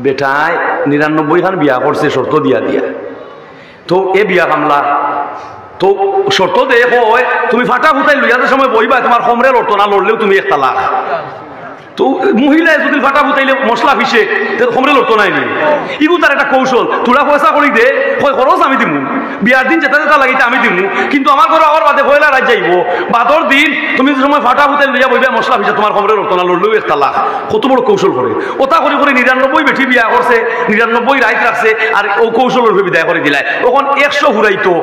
বেটায় 99 খান বিয়া করছে শর্ত দিয়া দিয়া। তো এ বিয়া কামলা তো শর্ত দে হয় তুমি ফাটা ফুটাই লইয়াতে সময় বইবা তোমার খমরে লড়তো না, লড়লেও তুমি এক তালাক। তো মহিলায় যদি ফাটা ফুটাইলে মশলা পিছে খমরে লড়তো নাই নি, ইগু তার একটা কৌশল। তোরা পয়সা করি দে হয় খরচ আমি দিমু, বিয়ার দিন যেটা যেটা লাগিতে আমি দিমু, কিন্তু আমার ঘরে আবার বাদে পয়লা রাত যাইব বাদর দিন তুমি সময় ফাটা ফুটাই লইয়া বইবা মশলা পিছে তোমার খমরে লড়তো না, লড়লেও এক তালাক। কত বড় কৌশল করে ওটা করে করে 99 বেঠি বিয়া করছে, 99 রাইত রাখছে, আর ও কৌশলের বিদায় করে দিলাই। তখন 100 ঘুরাইতো,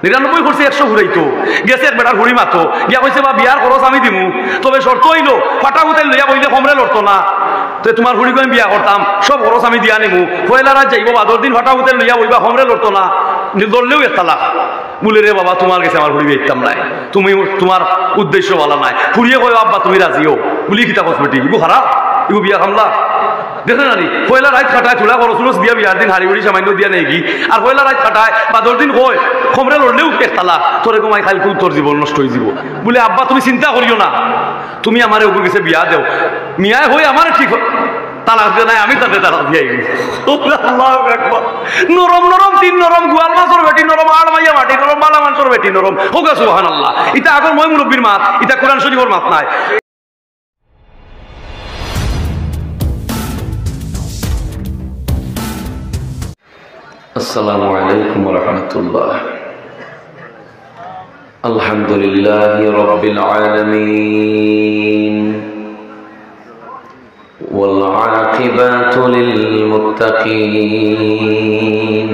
99 করছে 100 ঘুরাইতো, গেছে এক বেটার ঘুরি মাতো গিয়া কইছে বা বিয়ার খরচ আমি দিমু, তবে শর্ত হইলো ফাটা ফুটাই লইয়া বইলে কমরে লড়তো না, তো তোমার ঘুরি আমি বিয়া করতাম, সব খরচ আমি দিয়া নিমু, পয়লা রাত যাইব বাদর দিন ফাটা ফুটাই লইয়া বইবা কমরে লড়তো না, ধরলেও এক তালাক। বলে রে বাবা তোমার কাছে আমার ঘুরি বেচতাম নাই, তুমি তোমার উদ্দেশ্য ভালো নাই, ফুরিয়ে কয় আব্বা তুমি রাজিও বলি কিতা কসমেটি ইগু খারাপ, ইগু বিয়া খামলা দেখে না নি। পয়লা রাত খাটায় চুলা খরচ দিয়া বিয়ার দিন হাড়ি হুড়ি সামান্য দিয়া নেই কি, আর পয়লা রাত খাটায় বাদর দিন কয় খমরে লড়লেও এক তালাক, তোরে কমাই খালি তোর জীবন নষ্ট হয়ে যাব। বলে আব্বা তুমি চিন্তা করিও না, তুমি আমার ওগুলো গেছে বিয়া দেও, মিয়ায় হয়ে আমার ঠিক তালাক দিয়ে নাই, আমি তাদের তালাক দিয়ে নরম নরম তিন নরম গোয়াল মাছর বেটি নরম, আড় মাইয়া মাটি নরম, বালা মাছর বেটি নরম, হোক সুবহানাল্লাহ। এটা আগর মই মুরব্বীর মাত, এটা কোরআন শরীফের মাত নাই। السلام عليكم ورحمة الله. الحمد لله رب العالمين، والعاقبة للمتقين،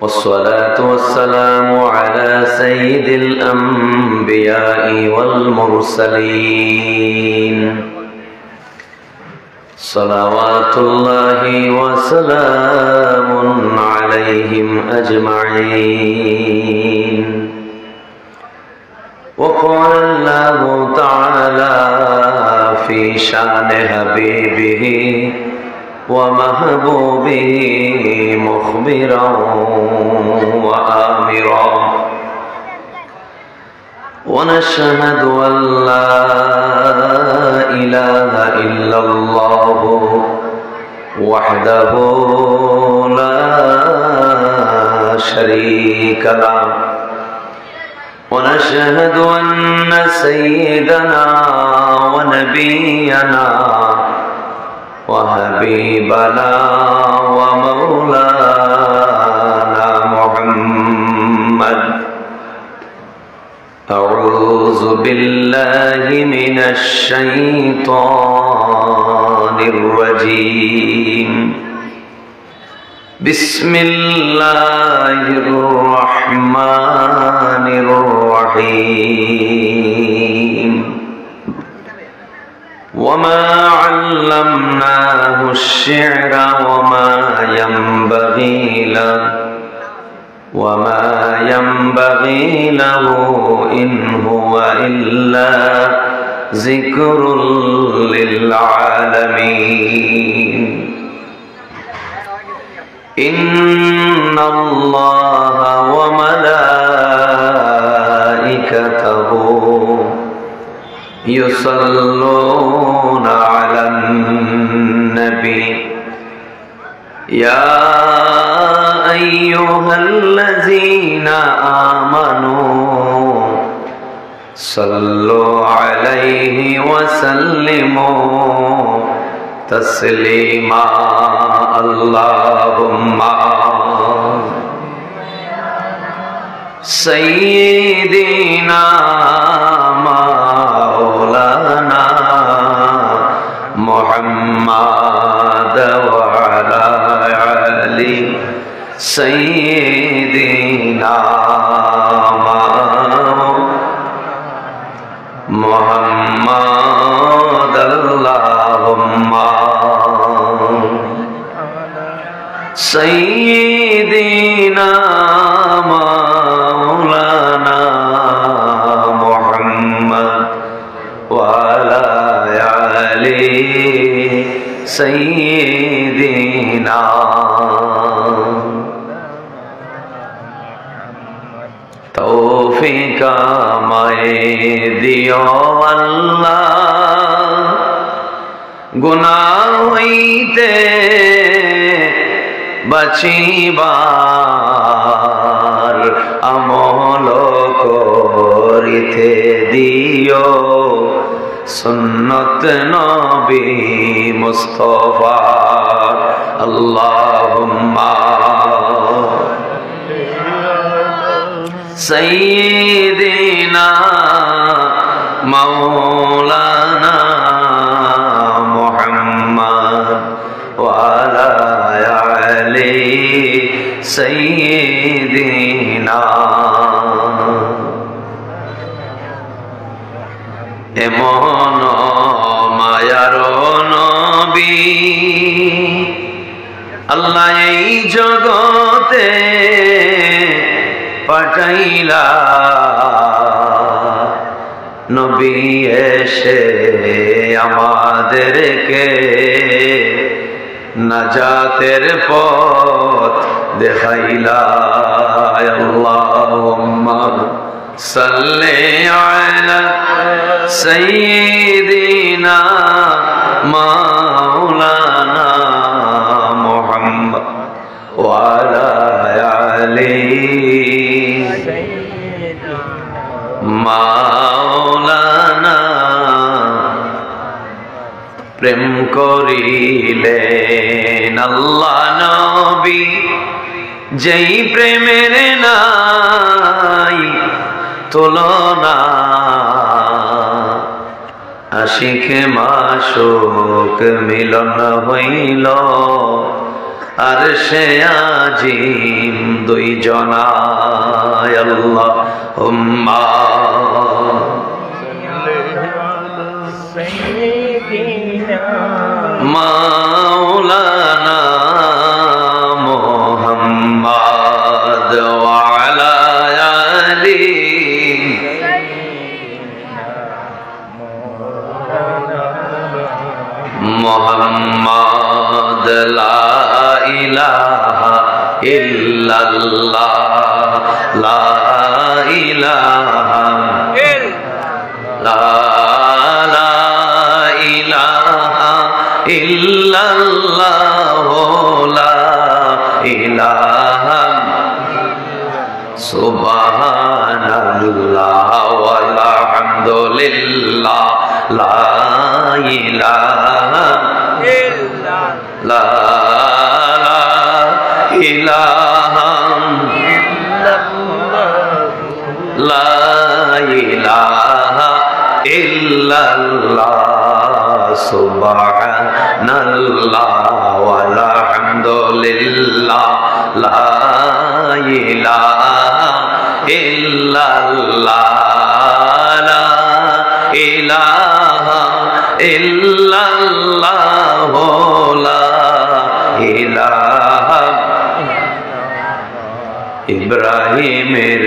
والصلاة والسلام على سيد الأنبياء والمرسلين، صلوات الله وسلام عليهم أجمعين. وقال الله تعالى في شان حبيبه ومحبوبه مخبرا وآمرا، ونشهد أن لا إله إلا الله وحده لا شريك له، ونشهد أن سيدنا ونبينا وحبيبنا ومولانا محمد. أعوذ بالله من الشيطان الرجيم. بسم الله الرحمن الرحيم. وما علمناه الشعر وما ينبغي له إن هو إلا ذكر للعالمين. إن الله وملائكته يصلون على النبي يا أيها الذين آمنوا صلوا عليه وسلموا تسليما. اللهم سيدنا مولانا محمد وعلى آل سيدنا محمد. اللهم سيدنا مولانا محمد وعلى آل سيدنا. तौफीक আমায় দিও আল্লাহ, গুনাহ হইতে বাঁচিবার আমল করিতে দিও সুন্নত নবী মুস্তাফা আল্লাহুম্মা সাইয়্যিদিনা মাওলানা মুহাম্মদ ওয়া আলা আলি সাইয়্যিদিনা এমন মায়ার নবী আল্লাহ এই জগতে পাঠাইলা নবী এসে আমাদেরকে নাজাতের পথ দেখাইলা আল্লাহুম্মা সাল্লি আলা সাইয়্যিদিনা মাওলানা মুহাম্মদ ওয়া আলা আলি মাওলানা প্রেম করিলেন আল্লাহ নবী যেই প্রেমের নাই তুলনা আশিক মাশুক মিলন হইল আর সে আজিম দুই জনায় আল্লাহুম্মা মাওলানা মুহাম্মদ ওয়া আলা আলি মুহাম্মদ লা ইলাহা ইল্লাল্লাহ লা ইলাহা ইল্লাল্লাহ লা ইলাহা সুবহানাল্লাহ ওয়ালহামদুলিল্লাহ লা ইলাহা লা ইলাহা লা ইলাহা ইল্লাল্লাহ সুবহানাল্লাহ ওয়ালহামদুলিল্লাহ লা ইলাহা ইল্লাল্লাহ লা ইলাহা ইল্লাল্লাহ লা ইলাহা ইব্রাহিমের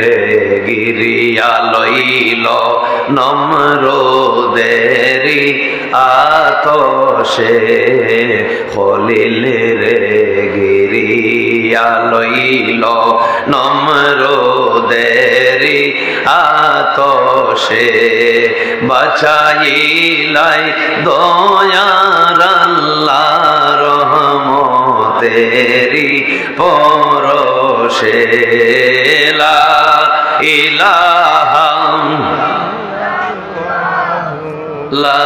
গিরিয়া লইল নমরুদেরি আতশে খলিলের গিরিয়া লইল নমরুদেরি আতশে বাঁচাইলাই দয়ার আল্লাহ রহমতেরি পরশে লা ইলাহা লা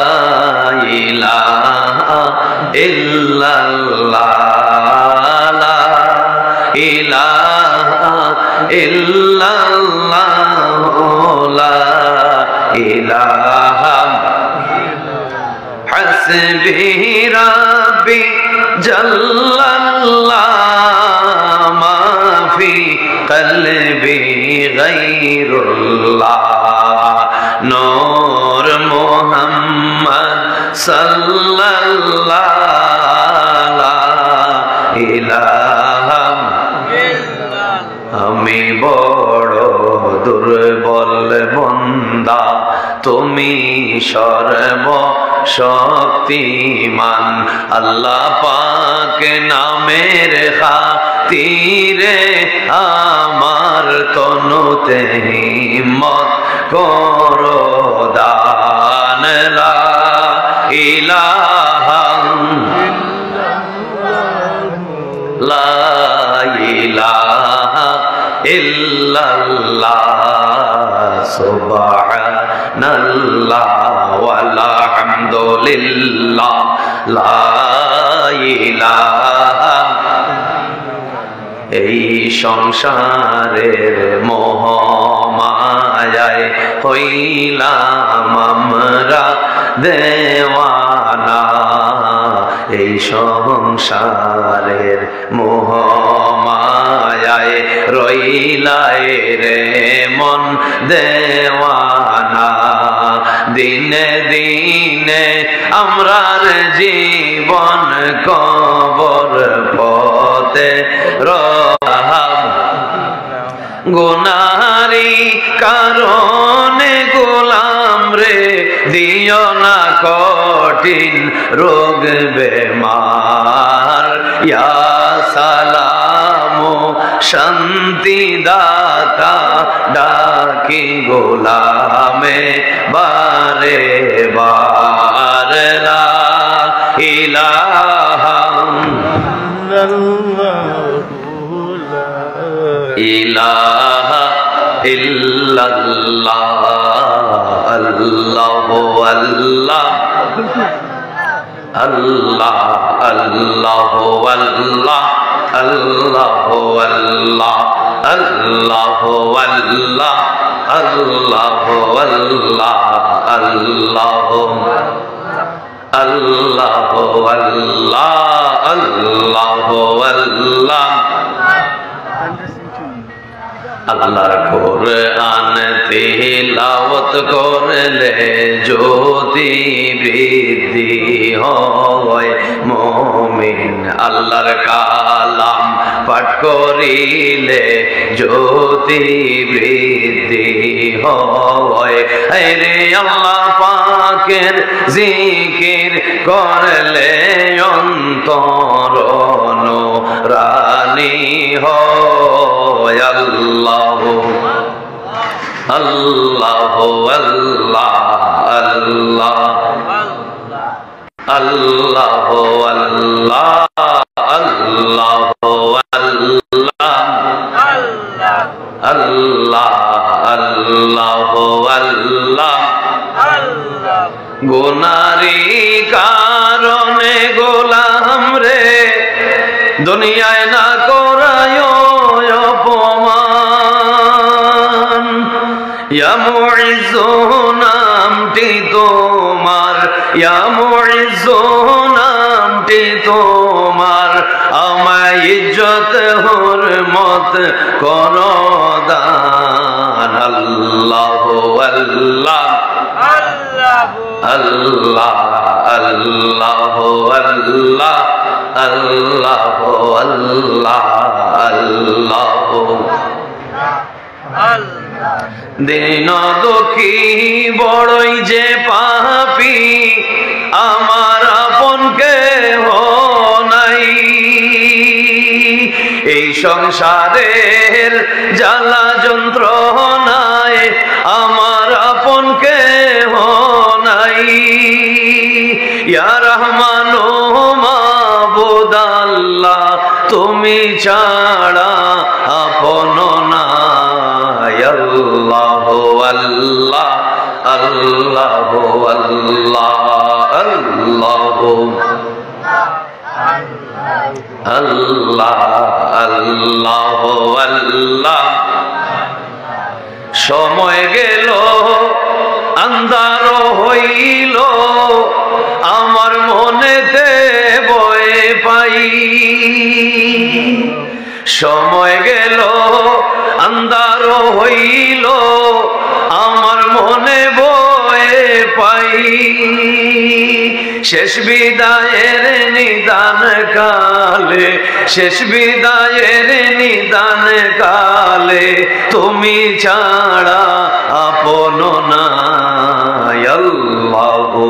ইলাহা ইল্লাল্লাহ লা ইলাহা ইল্লাল্লাহ লা ইলাহা হাসবি রাব্বি জাল্লাল্লাহ মা ফি কলবি গায়রুল্লাহ নূর মুহাম্মদ সাল্লাল্লাহ লা ইলাহা আমি বড় দুর্বল বান্দা তুমি সর্ব শক্তিমান আল্লাহ পাক নামের খাতিরে আমার তনুতে হিম্মত করো দান লা ইলাহা লা ইলাহা ইল্লাল্লাহ সুবহানাল্লাহ ওয়ালা হামদুলিল্লাহ লা ইলাহা। এই সংসারের মোহ মায়ায় হইলাম আমরা দেওয়ানা, এই সংসারের মোহ মায়ায় রইলাই রে মন দেওয়ানা। দিনে দিনে আমরার জীবন কবর পথে রহাব, গুনারি কারণে গোলাম রে দিও না কঠিন রোগ বেমার। ইয়া সালামো শান্তি দাতা ডাকি গোলামে বারে বার লা ইলাহা ইলাহা ইল্লাল্লাহ আল্লাহু আল্লাহ আল্লাহ আল্লাহু আল্লাহ আল্লাহু আল্লাহ আল্লাহু আল্লাহ আল্লাহু আল্লাহ আল্লাহু আল্লাহু আল্লাহ আল্লাহু আল্লাহ। আল্লাহর কোরআন তিলাওয়াত করলে যদি বৃদ্ধি হয় মুমিন, আল্লাহর কালাম পাঠ করিলে যদি বৃদ্ধি হয়। রে আল্লাহ পাকের জিকির করলে অন্তর নূরানি হয়। আল্লাহ আল্লাহ আল্লাহ আল্লাহ আল্লাহ আল্লাহ আল্লাহ আল্লাহ আল্লাহ আল্লাহ। গুনারি কারণে গোলাম রে দুনিয়ায় না করায় অপমান। ইয়া মুইজ্জু নামটি তোমার, ইয়া মুইজ্জু নামটি তোমার, আমায় ইজ্জত হুরমত করো দান। আল্লাহু আল্লাহ আল্লাহ আল্লাহু আল্লাহ আল্লাহু আল্লাহ আল্লাহু দিন দুঃখী বড়ই যে পাপী, আমার আপন কেহ নাই। এই সংসারের জ্বালা যন্ত্রণায় আমার আপন কেহ নাই। ইয়া রহমান মাবুদ আল্লাহ তুমি ছাড়া আপন নাই। আল্লাহু আল্লাহ আল্লাহু আল্লাহ আল্লাহু আল্লাহ আল্লাহু আল্লাহ। সময় গেল আন্ধার হইল আমার মনেতে বয়ে পাই। সময় গেল আন্ধার হইল আমার মনে বয়ে পাই। শেষ বিদায়ের নিদান কালে, শেষ বিদায়ের নিদান কালে তুমি ছাড়া আপন নাই। আল্লাহু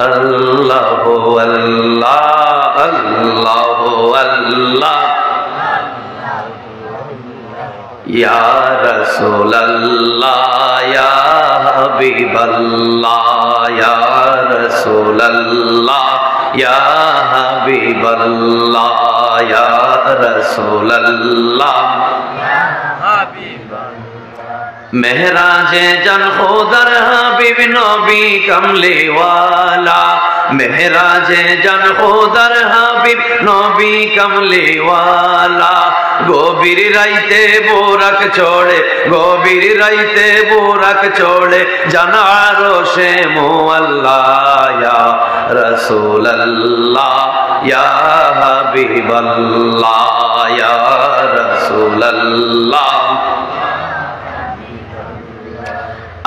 আল্লাহু আল্লাহ আল্লাহু আল্লাহ। ইয়া রাসূলুল্লাহ ইয়া হাবিবাল্লাহ ইয়া রাসূলাল্লাহ ইয়া হাবিবাল্লাহ ইয়া রাসূলাল্লাহ মেহরাজে জান খোদার হাবিব নবী কামলি ওয়ালা মেহরাজে জান খোদার হাবিব নবী কামলি ওয়ালা গভীর রাইতে বোরাক চড়ে গভীর রাইতে বোরাক চড়ে জানার সে মুআল্লাহ ইয়া রাসূলুল্লাহ ইয়া হাবিবাল্লাহ ইয়া রাসূলুল্লাহ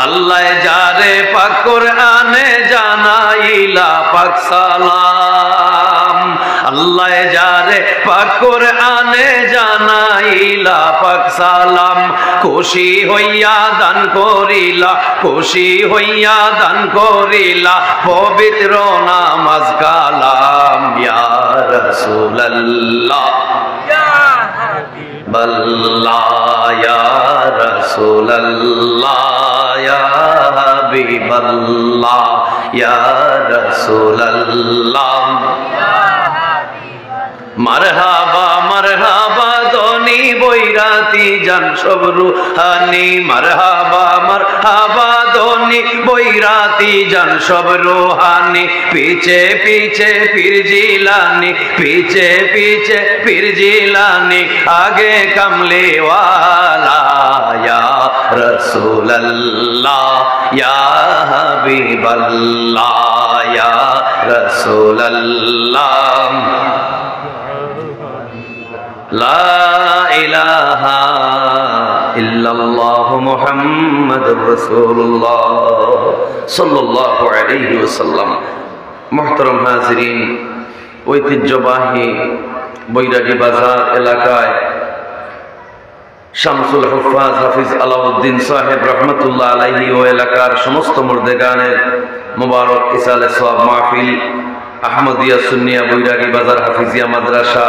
আল্লাহ যারে পাক কোরআনে জানাইলা পাক সালাম আল্লাহ যারে পাক কোরআনে জানাইলা পাক সালাম খুশি হইয়া দান করিলা খুশি হইয়া দান করিলা পবিত্র নামাজ কালাম ইয়া রাসূলুল্লাহ ইয়া হাবিবাল্লাহ ইয়া রাসূলুল্লাহ ইয়া হাবিবাল্লাহ ইয়া রাসূলুল্লাহ মারহাবা মারহাবা দনি বৈরাতি জান সব রুহানি মারহাবা মারহাবা দনি বৈরাতি জান সব রুহানি পিছে পিছে পীর জিলানি পিছে পিছে পীর জিলানি আগে কামলি ওয়ালা ইয়া রাসূলুল্লাহ ইয়া হাবিবাল্লাহ ইয়া রাসূলুল্লাহ লা ইলাহা ইল্লাল্লাহু মুহাম্মাদুর রাসূলুল্লাহ সাল্লাল্লাহু আলাইহি ওয়াসাল্লাম। মুহতারাম হাজিরিন, ঐতিহ্যবাহী বৈরাগী বাজার এলাকায় শামসুল হুফাজ হাফিজ আলাউদ্দিন সাহেব রহমতুল্লাহ আলাইহি ও এলাকার সমস্ত মুর্দেগানের মুবারক ইসালে সওয়াব মাহফিল আহমদিয়া সুন্নিয়া বৈরাগী বাজার হাফিজিয়া মাদ্রাসা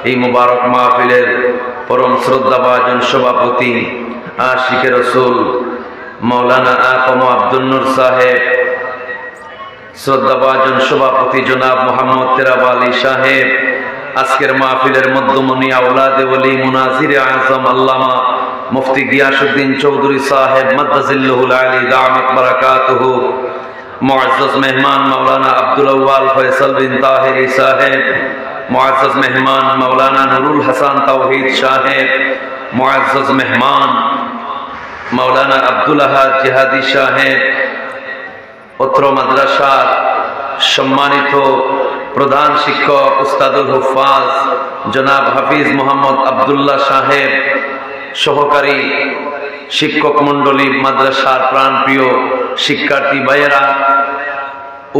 এই মুবারক মাহফিলের পরম শ্রদ্ধাভাজন সভাপতি আশিকে রসুল মাওলানা আকম আব্দুল নূর সাহেব, শ্রদ্ধাভাজন সভাপতি জনাব মোহাম্মদ তেরাব আলী সাহেব, আজকের মাহফিলের মধ্যমণি আওলাদে ওলি মুনাজির আজম আল্লামা মুফতি গিয়াসউদ্দিন চৌধুরী সাহেব মাদ্দাজিল্লাহুল আলী দামাত বারাকাতুহু, মুআজ্জাজ মেহমান মাওলানা আব্দুল আউয়াল ফয়সাল বিন তাহিরি সাহেব, মুআজ্জাজ মেহমান মাওলানা নুরুল হাসান তাওহীদ সাহেব, মুআজ্জাজ মেহমান মাওলানা আব্দুল আহাদ জিহাদি সাহেব, অত্র মাদ্রাসার সম্মানিত প্রধান শিক্ষক উস্তাদুল হুফাজ জনাব হাফিজ মোহাম্মদ আব্দুল্লাহ সাহেব, সহকারী শিক্ষক মন্ডলী, মাদ্রাসার প্রাণপ্রিয় শিক্ষার্থী ভাইয়েরা,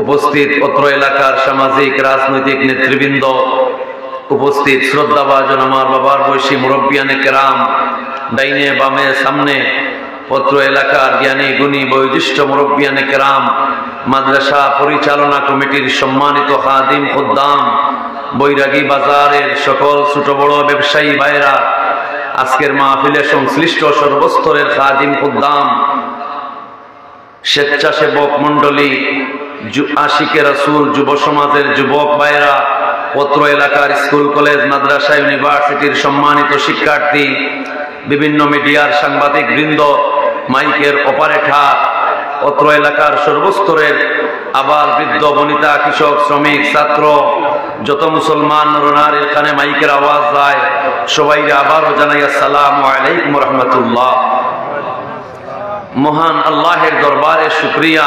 উপস্থিত অত্র এলাকার সামাজিক রাজনৈতিক নেতৃবৃন্দ, উপস্থিত শ্রদ্ধাভাজন আমার বাবার বয়সী মুরব্বিয়ানে কেরাম, ডাইনে বামে সামনে অত্র এলাকার জ্ঞানী গুণী বয়োজ্যেষ্ঠ মুরব্বিয়ানে কেরাম, মাদ্রাসা পরিচালনা কমিটির সম্মানিত খাদিম খুদ্দাম, বৈরাগী বাজারের সকল ছোট বড় ব্যবসায়ী ভাইরা, আজকের মাহফিলে সংশ্লিষ্ট সর্বস্তরের খাদিম খুদ্দাম, স্বেচ্ছাসেবক মন্ডলী, আশিকে রাসূল যুব সমাজের যুবক ভাইরা, অত্র এলাকার স্কুল কলেজ মাদ্রাসা ইউনিভার্সিটির সম্মানিত শিক্ষার্থী, বিভিন্ন মিডিয়ার সাংবাদিক বৃন্দ, মাইকের অপারেটর, অত্র এলাকার সর্বস্তরের আবার বৃদ্ধ বনিতা, কৃষক, শ্রমিক, ছাত্র, যত মুসলমান নরনারীর কানে মাইকের আওয়াজ যায়, সবাইকে আবারও জানাই আসসালামু আলাইকুম রহমতুল্লাহ। মহান আল্লাহের দরবারে শুকরিয়া,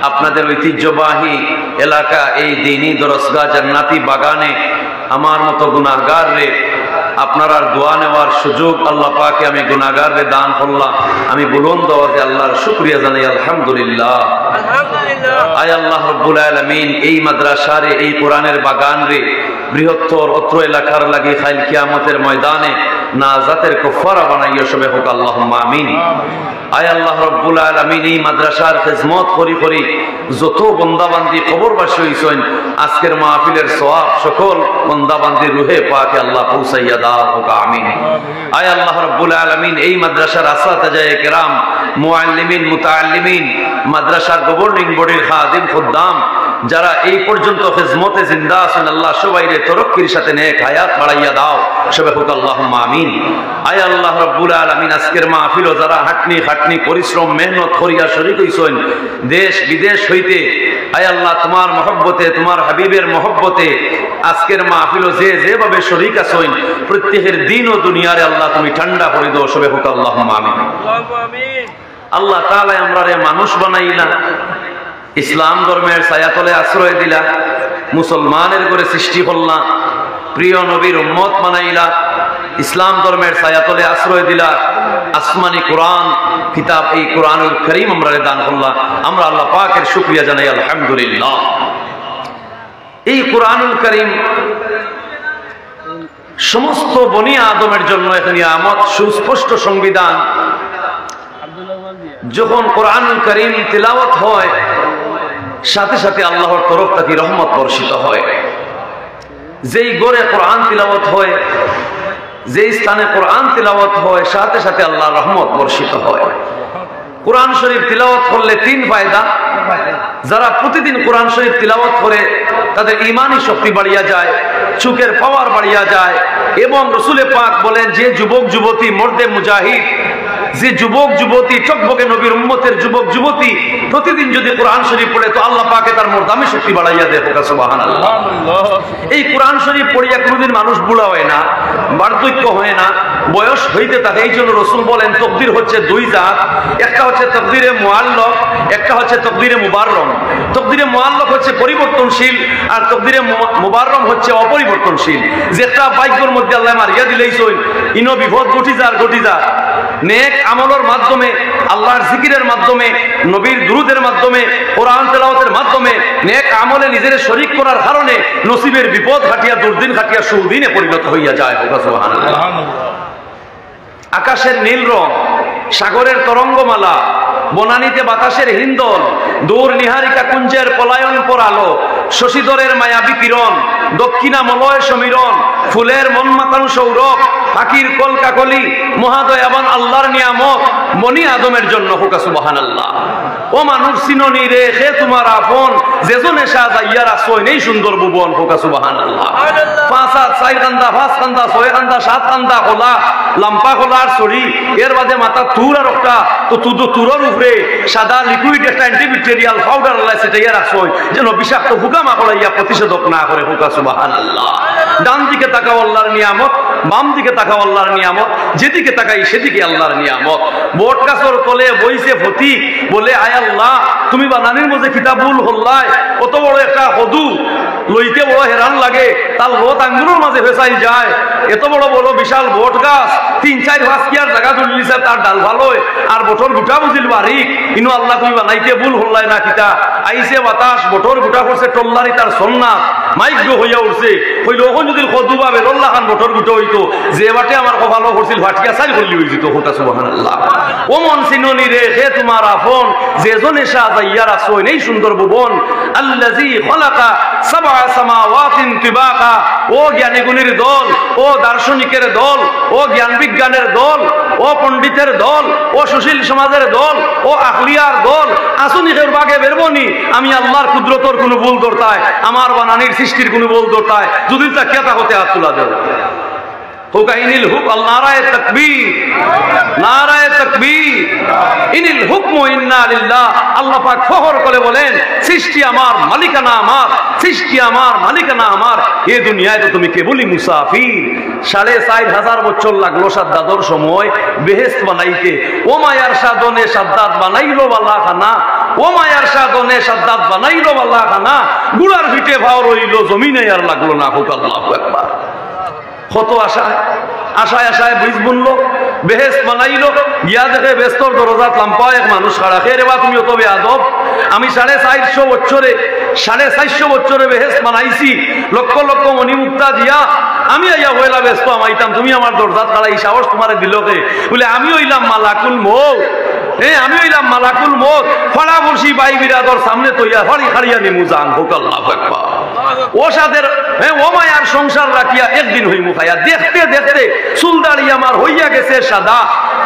আপনাদের ঐতিহ্যবাহী এলাকা এই দ্বীনি দরসগাহ জান্নাতি বাগানে আমার মতো গুনাহগার রে আপনারা দোয়া নেওয়ার সুযোগ আল্লাহ পাকে আমি গুনাহগার রে দান করলাম। আমি বুলন্দ আওয়াজে আল্লাহর শুকরিয়া জানাই আলহামদুলিল্লাহ। আয় আল্লাহ রব্বুল আলামিন, এই মাদ্রাসারে এই কোরআনের বাগান রে বৃহত্তর অত্র এলাকার লাগি খাইল কিয়ামতের ময়দানে নাজাতের কফারা বানাইয়া সবে হোক আল্লাহুম্মা আমিন। আয় আল্লাহ রব্বুল আলামিন, এই মাদ্রাসার খিদমত করি করি যত বন্দাবান্দি কবরবাসী হইছেন, আজকের মাহফিলের সওয়াব সকল বন্দাবান্দির রুহে পাকে আল্লাহ পৌঁছাইয়া দাও হোক আমিন। আয় আল্লাহ রব্বুল আলামিন, এই মাদ্রাসার আসাতিজায়ে কেরাম, মুআল্লিমিন, মুতাআল্লিমিন, মাদ্রাসার গভর্নিং বডির খাদিম খুদ্দাম যারা এই পর্যন্ত খিদমতে জিন্দা আছেন, আল্লাহ সবাইরে তরক্কির সাথে নেক হায়াত বাড়াইয়া দাও সবে হোক আল্লাহুম্মা আমিন। আয় আল্লাহ রব্বুল আলামিন, আজকের মাহফিলও যারা হাটনি খাটনি পরিশ্রম মেহনত করিয়া শরীক হইছেন দেশ বিদেশ হইতে, আয় আল্লাহ তোমার মহব্বতে, তোমার হাবিবের মহব্বতে আজকের মাহফিলও যে যেভাবে শরীক আছেন প্রত্যেকের দিন ও দুনিয়ারে আল্লাহ তুমি ঠান্ডা করে দাও সবে হোক আল্লাহুম্মা আমিন। আল্লাহ তাআলা আমরারে মানুষ বানাইলা, ইসলাম ধর্মের ছায়াতলে আশ্রয় দিলা, মুসলমানের করে সৃষ্টি করলা, প্রিয় নবীর উম্মত বানাইলা, ইসলাম ধর্মের ছায়াতলে আশ্রয় দিলা, আসমানি কোরআন কিতাব এই কোরআনুল কারীম আমরারে দান করলা। আমরা আল্লাহ পাকের শুকরিয়া জানাই আলহামদুলিল্লাহ। এই কোরআনুল কারীম সমস্ত বনি আদমের জন্য এক নিয়ামত, সুস্পষ্ট সংবিধান। যখন কোরআনুল কারীম তিলাওয়াত হয় সাথে সাথে আল্লাহর তরফ থেকে রহমত বর্ষিত হয়। যেই ঘরে কোরআন তিলাওয়াত হয়, যেই স্থানে কোরআন তিলাওয়াত হয় সাথে সাথে আল্লাহর রহমত বর্ষিত হয়। কোরআন শরীফ তিলাওয়াত করলে তিন ফায়দা। যারা প্রতিদিন কোরআন শরীফ তিলাওয়াত করে তাদের ঈমানি শক্তি বাড়িয়া যায়, চোখের পাওয়ার বাড়িয়া যায়, এবং রাসূলে পাক বলেন যে যুবক যুবতী মর্দে মুজাহিদ, যে যুবক যুবতী চকবকে নবীর উম্মতের যুবক যুবতী প্রতিদিন যদি কোরআন শরীফ পড়ে তো আল্লাহ পাকে তার মর্দামি শক্তি বাড়াইয়া দেয়। সুবহানাল্লাহ। এই কোরআন শরীফ পড়িয়া কোনোদিন মানুষ বুড়া হয় না, বার্ধক্য হয় না, বয়স হইতে থাকে। এই জন্য রাসূল বলেন তাকদীর হচ্ছে দুই জাত, একটা হচ্ছে তাকদীরে মুআল্লাক, একটা হচ্ছে তাকদীরে মুবাররম। তাকদীরে মুআল্লাক হচ্ছে পরিবর্তনশীল, আর তাকদীরে মুবাররম হচ্ছে অপরিবর্তনশীল। যেটা ভাগ্যের মধ্যে আল্লাহ মারিয়া দিলেইছই ইনো বিপদ ঘটি যা নেক আমলের মাধ্যমে, আল্লাহর জিকিরের মাধ্যমে, নবীর দুরুদের মাধ্যমে, কোরআন তেলাওয়াতের মাধ্যমে নেক আমলে নিজের শরীক করার কারণে নসিবের বিপদ ঘাটিয়া দুর্দিন ঘাটিয়া সুদিনে পরিণত হইয়া যায়। সুবহানাল্লাহ। আকাশের নীল রং, সাগরের তরঙ্গমালা, বনানীতে বাতাসের হিন্দল, দূর নিহারিকা কুঞ্জের পলায়ন পর আলো, শশীধরের মায়াবী কিরণ, দক্ষিণা মলয় সমীরণ, ফুলের মন মাতানো সৌরভ, পাখির কলকাকলি, মহাদয়াবান আল্লাহর নিয়ামত বনি আদমের জন্য হোক সুবহানাল্লাহ। ও মানুষ চিননি রে সে তোমার আপন, যেজনে সাজাইয়া রাখছো এই সুন্দর ভুবন হোক সুবহানাল্লাহ। পাঁচ হাত, চার কান্দা, পাঁচ কান্দা, ছয় কান্দা, সাত কান্দা খোলা, লাম্পা খোলার ছড়ি, এর বাদে মাথা তুর আর একটা তো তুরের উপরে সাদা লিকুইড একটা অ্যান্টিব্যাকটেরিয়াল পাউডার আল্লাহ সেটাইয়া রাখছো যেন বিষাক্ত হুকামা করাইয়া প্রতিষেধক না করে হোক সুবহানাল্লাহ। ডান দিকে তাকাও আল্লাহর নিয়ামত, বাম দিকে তাকাও আল্লাহর নিয়ামত, যেদিকে তাকাই সেদিকে আল্লাহর নিয়ামত। বট গাছের তলে বইছে ফতিক বলে আয় আল্লাহ তুমি বানানির মধ্যে কিতাবুল হল্লায় কত বড় একটা হদু লইতে বড় হেরান লাগে, তার লত আঙ্গুলের মাঝে ভেসাই যায়। এত বড় বড় বিশাল বট গাছ, ৩-৪ ভাসকিয়ার জায়গা তুলিছে, তার ডাল ভালোই আর বটর গুটা বুঝিল বারিক, ইনো আল্লাহ তুমি বানাইতে ভুল হল্লায় না কিতা। আইসে বাতাস, বটর গুটা করছে টল্লারি তার সন্না মাইগ্য হইয়া উঠছে। হইল ওখান যদি কদু বা বেরল্লা খান বটর গুটো হইতো, যে বাটে আমার কপালো করছিল ভাটিয়া চাই করলি হয়ে যেত হোক সুবহানাল্লাহ। ও মন চিননি রে সে তোমার আপন, যেজনে সাজাইয়া রাখছো এই সুন্দর ভুবন। আল্লাযী খালাকা সাবআ সামাওয়াতিন তিবাকা। ও জ্ঞানী গুণীর দল, ও দার্শনিকের দল, ও জ্ঞান বিজ্ঞানের দল, ও পণ্ডিতের দল, ও সুশীল সমাজের দল, ও আখলিয়ার দল, আসুনিকের বাগে বেরবনি। আমি আল্লাহর কুদরতর কোনো ভুল ধরতায়, আমার বানানির সৃষ্টির কোনো ভুল ধরতায় যদি তা কেতা হতে হাত তুলা দেব হোক ইনিল হুক নারায়ে তাকবীর, নারায়ে তাকবীর, ইনিল হুকমু ইন্না লিল্লাহ। আল্লাহ পাক ফখর করে বলেন সৃষ্টি আমার, মালিকানা আমার, সৃষ্টি আমার, মালিকানা আমার। এই দুনিয়ায় তো তুমি কেবলই মুসাফির। ৪৫০০ বছর লাগলো সাদ্দাদর সময় বেহেশত বানাইতে। ও মায়ার সাধনে সাদ্দাত বানাইলো বালা খানা, ও মায়ার সাধনে সাদ্দাত বানাইলো বালা খানা, গুড়ার ভিটে ভাও রইল জমিনে আর লাগলো না হোক আল্লাহু আকবার। কত আশায় আশায় আশায় বীজ বুনলো, বেহেশত বানাইলো, গিয়া দেখে বেস্তর দরজাত লাম্পা এক মানুষ খাড়া। রে বা তুমি অত বেয়াদব, আমি ৪৫০ বছরে বেহেশত বানাইছি, লক্ষ লক্ষ মণিমুক্তা দিয়া আমি আইয়া হইলা ব্যস্ত আমাইতাম, তুমি আমার দরজাত খাড়াই সাহস তোমারে দিল কে? বলে আমি হইলাম মালাকুল মৌত। আমি হইলাম মালাকুল মৌত। ফাড়া বসি বাই বিরাদর সামনে তৈয়া ফাড়ি খাড়িয়া নিমু জান। হোক আল্লাহু আকবার। ও সাদের ও মায়ার সংসার রাখিয়া একদিন হইমু খায়া। দেখতে দেখতে চুলদাড়ি আমার হইয়া গেছে সাদা,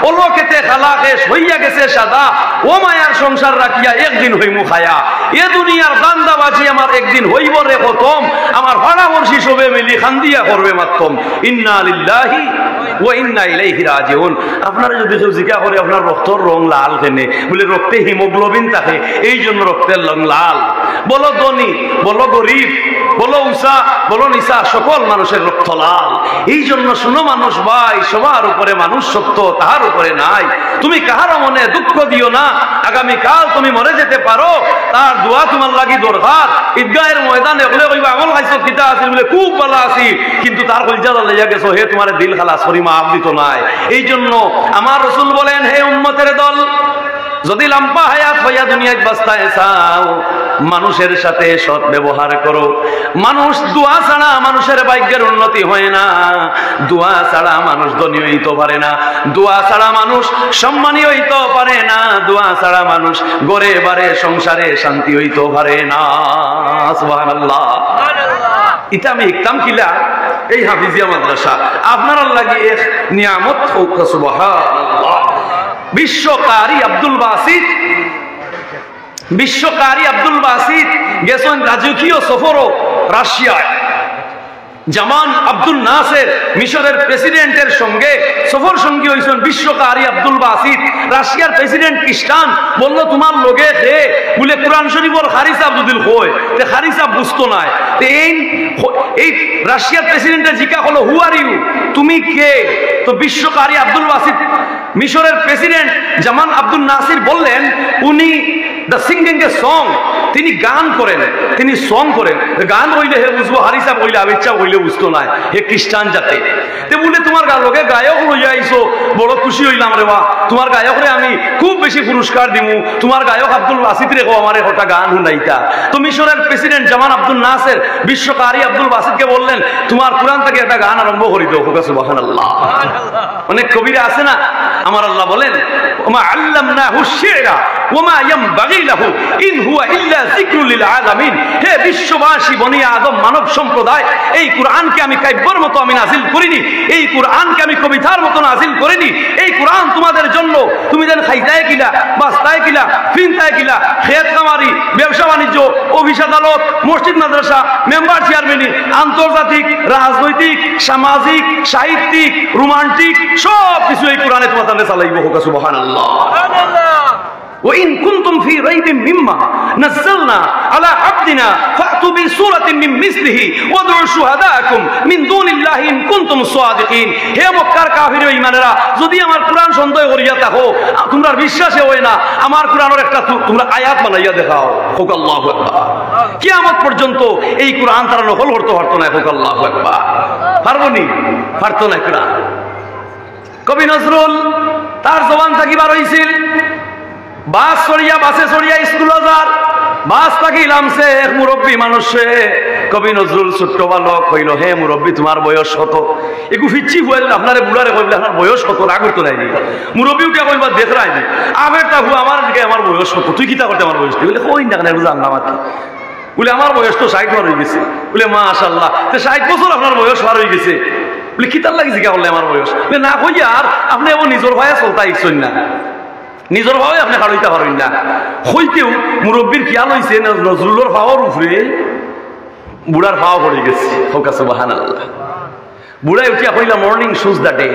ওলকেতে খালাকেশ হইয়া গেছে সাদা। ও মায়ার সংসার রাখিয়া একদিন হইমু খায়া। এ দুনিয়ার দান্দাবাজি আমার একদিন হইব রে খতম। আমার ফাড়া বর্ষি সবে মিলি খান্দিয়া করবে মাতম। ইন্না লিল্লাহি ওয়া ইন্না ইলাইহি রাজিউন। আপনারা যদি কেউ জিজ্ঞাসা করে আপনার রক্তর রং লাল কেনে, বলে রক্তে হিমোগ্লোবিন থাকে, এই জন্য রক্তের রং লাল। বলো ধনী, বলো গরিব, বলো উষা, বলো নিশা, সকল মানুষের রক্ত লাল। এই জন্য শুনো মানুষ ভাই, সবার উপরে মানুষ সত্য, তাহার উপরে নাই। তুমি কাহার মনে দুঃখ দিও না। আগামীকাল তুমি মরে যেতে পারো, তার দোয়া তোমার লাগি দরকার। ঈদগাহের ময়দানে বলে কইবা আমল খাইছো কিতা আছিল, বলে খুব ভালো আছি, কিন্তু তার কলজা লইয়া গেছো, হে তোমার দিল খালাস করি মাফ দিত নাই। এই জন্য আমার রাসূল বলেন, হে উম্মতের দল, যদি লম্বা হায়াত হইয়া দুনিয়ায় বাঁচতে চাও, মানুষের সাথে সৎ ব্যবহার করো। মানুষ দোয়া ছাড়া মানুষের ভাগ্যের উন্নতি হয় না। দোয়া ছাড়া মানুষ ধনী হইতে পারে না। দোয়া ছাড়া মানুষ সম্মানী হইতে পারে না। দোয়া ছাড়া মানুষ ঘরে বারে সংসারে শান্তি হইতে পারে না। সুবহানাল্লাহ। এটা আমি একদম কিলা এই হাফিজিয়া মাদ্রাসা আপনার লাগি এক নিয়ামত হোক। সুবহানাল্লাহ। বিশ্বকারী আব্দুল বাসিত, বিশ্বকারী আব্দুল বাসিত গেছেন রাজকীয় সফরও রাশিয়ায়। জামান আব্দুল নাসের মিশরের প্রেসিডেন্টের সঙ্গে সফর সঙ্গী হয়েছেন বিশ্বকারী আব্দুল বাসিত। রাশিয়ার প্রেসিডেন্ট খ্রিস্টান, বললো তোমার লগে হে, বলে কোরআন শরীফর খারি সাহেব যদি কয়, তে খারি সাহেব বুঝতো নাই। এই রাশিয়ার প্রেসিডেন্টের জিজ্ঞাসা হলো, হু আর ইউ, তুমি কে? তো বিশ্বকারী আব্দুল বাসিত মিশরের প্রেসিডেন্ট জামান আব্দুল নাসির বললেন, উনি দ্য সিঙ্গিং এ সং, তিনি গান করেন, তিনি সং করেন। গান হইলে হে বুঝবো, হারিসা হইলে আবেচ্ছা হইলে বুঝতো না, হে খ্রিস্টান জাতে। তে বলে তোমার লোকে গায়ক লইয়া আইসো, বড় খুশি হইলাম রে বা, তোমার গায়করে আমি খুব বেশি পুরস্কার দিমু। তোমার গায়ক আব্দুল বাসিত রেখো আমারে হঠাৎ গান শুনাইতা। তো মিশরের প্রেসিডেন্ট জামান আব্দুল নাসের বিশ্বকারী আব্দুল বাসিতকে বললেন, তোমার কোরআন থেকে একটা গান আরম্ভ করি দাও। সুবহানাল্লাহ। অনেক কবিরা আছে না, আমার আল্লাহ বলেন, ওমা আল্লামনাহু শি'রা ওমা ইয়ামবাগি লাহু ইন হুয়া ইল্লা যিকরুল লিল আলামিন। হে বিশ্ববাসী, বনি আদম, মানব সম্প্রদায়, এই কোরআনকে আমি কাব্যের মতো আমি নাজিল করিনি, এই কোরআনকে আমি কবিতার মতো নাজিল করিনি। এই কোরআন তোমাদের জন্য, তুমি যেন খাইতায় কিলা, বাস্তায় কিলা, ফিনতায় কিলা, খেত কামারি, ব্যবসা বাণিজ্য, অফিস আদালত, মসজিদ মাদ্রাসা, মেম্বার চেয়ারম্যানি, আন্তর্জাতিক, রাজনৈতিক, সামাজিক, সাহিত্যিক, রোমান্টিক সব কিছু এই কোরআনে তোমাদের চালাইব। হোক সুবহানাল্লাহ। وإن كنتم في ريب مما نزلنا على عبدنا فأتوا بسورة من مثله وادعوا شهداءكم من دون الله إن كنتم صادقين। হে মক্কার কাফির ও ঈমানেরা, যদি আমার কোরআন সন্দেহ করিয়া থাকো, তোমরা বিশ্বাসে হয় না, আমার কোরআনের একটা তোমরা আয়াত বানাইয়া দেখাও। হোক আল্লাহু আকবার। কিয়ামত পর্যন্ত এই কোরআন তারা নকল করতে পারতো না। হোক আল্লাহু আকবার। পারবনি? পারতো না কোরআন। কবি নজরুল তার জবান থাকি বার হইছিল, বাস চড়িয়া, বাসে চড়িয়া স্কুল যার, বাস থাকি নামছে এক মুরব্বী মানুষে। কবি নজরুল ছোট্ট বালক হইল, হে মুরব্বী তোমার বয়স কত? একটু ফিচ্ছি হুয়াল আপনারে বুড়ারে কইলে আপনার বয়স কত? রাগ করতে নাইনি। মুরব্বী উঠে কইবা দেখ রাইনি আবের তা হু আমার দিকে, আমার বয়স কত? তুই কিতা করতে আমার বয়স? বলে কই না কেন জানলাম আর কি। বলে আমার বয়স তো 60 পার হয়ে গেছে। বলে মাশাআল্লাহ, তো 60 বছর আপনার বয়স পার হয়ে গেছে। বলে কিতার লাগি জিজ্ঞা করলে আমার বয়স? বলে না কইয়া আর আপনি এমন নিজের ভাইয়া চলতা ইচ্ছন না, নিজের ভাবে আপনি হারাইতে পারেন না। হইতেও মুরব্বীর খেয়াল হয়েছে নজরুলের ভাওয়ার উপরে বুড়ার ভাও পড়ে গেছে। হোক সুবহানাল্লাহ। বুড়ায় উঠিয়া কইলা, মর্নিং শুজ দ্য ডে,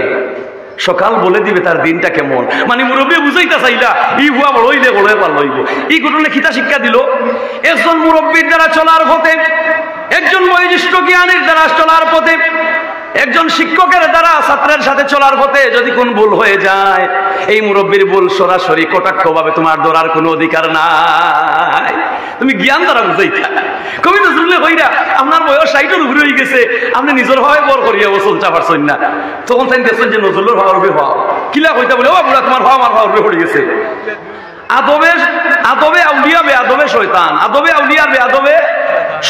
সকাল বলে দিবে তার দিনটা কেমন। মানে মুরব্বী বুঝাইতা চাইলা ই হুয়া বড় হইলে বড় পার লইব। এই ঘটনা খিতা শিক্ষা দিল, একজন মুরব্বীর দ্বারা চলার পথে, একজন বয়োজ্যেষ্ঠ জ্ঞানীর দ্বারা চলার পথে, একজন শিক্ষকের দ্বারা ছাত্রের সাথে চলার পথে যদি কোন ভুল হয়ে যায়, এই মুরব্বীর ভুল সরাসরি কটাক্ষ ভাবে তোমার ধরার কোনো অধিকার নাই। তুমি জ্ঞান দ্বারা বুঝাইতা। কবি নজরুল কইরা, আপনার বয়স 60 উপরে হয়ে গেছে, আপনি নিজের ভাবে বর করিয়া চলতে পারছেন না। তখন তাই দেখছেন যে নজরুলের ভাবার উপরে ভাও কিলা কইতা, বলে ও বুড়া তোমার ভাও আমার ভাবার উপরে পড়ে গেছে। আদবে আউলিয়া বেআদবে শয়তান, আদবে আউলিয়ার বেআদবে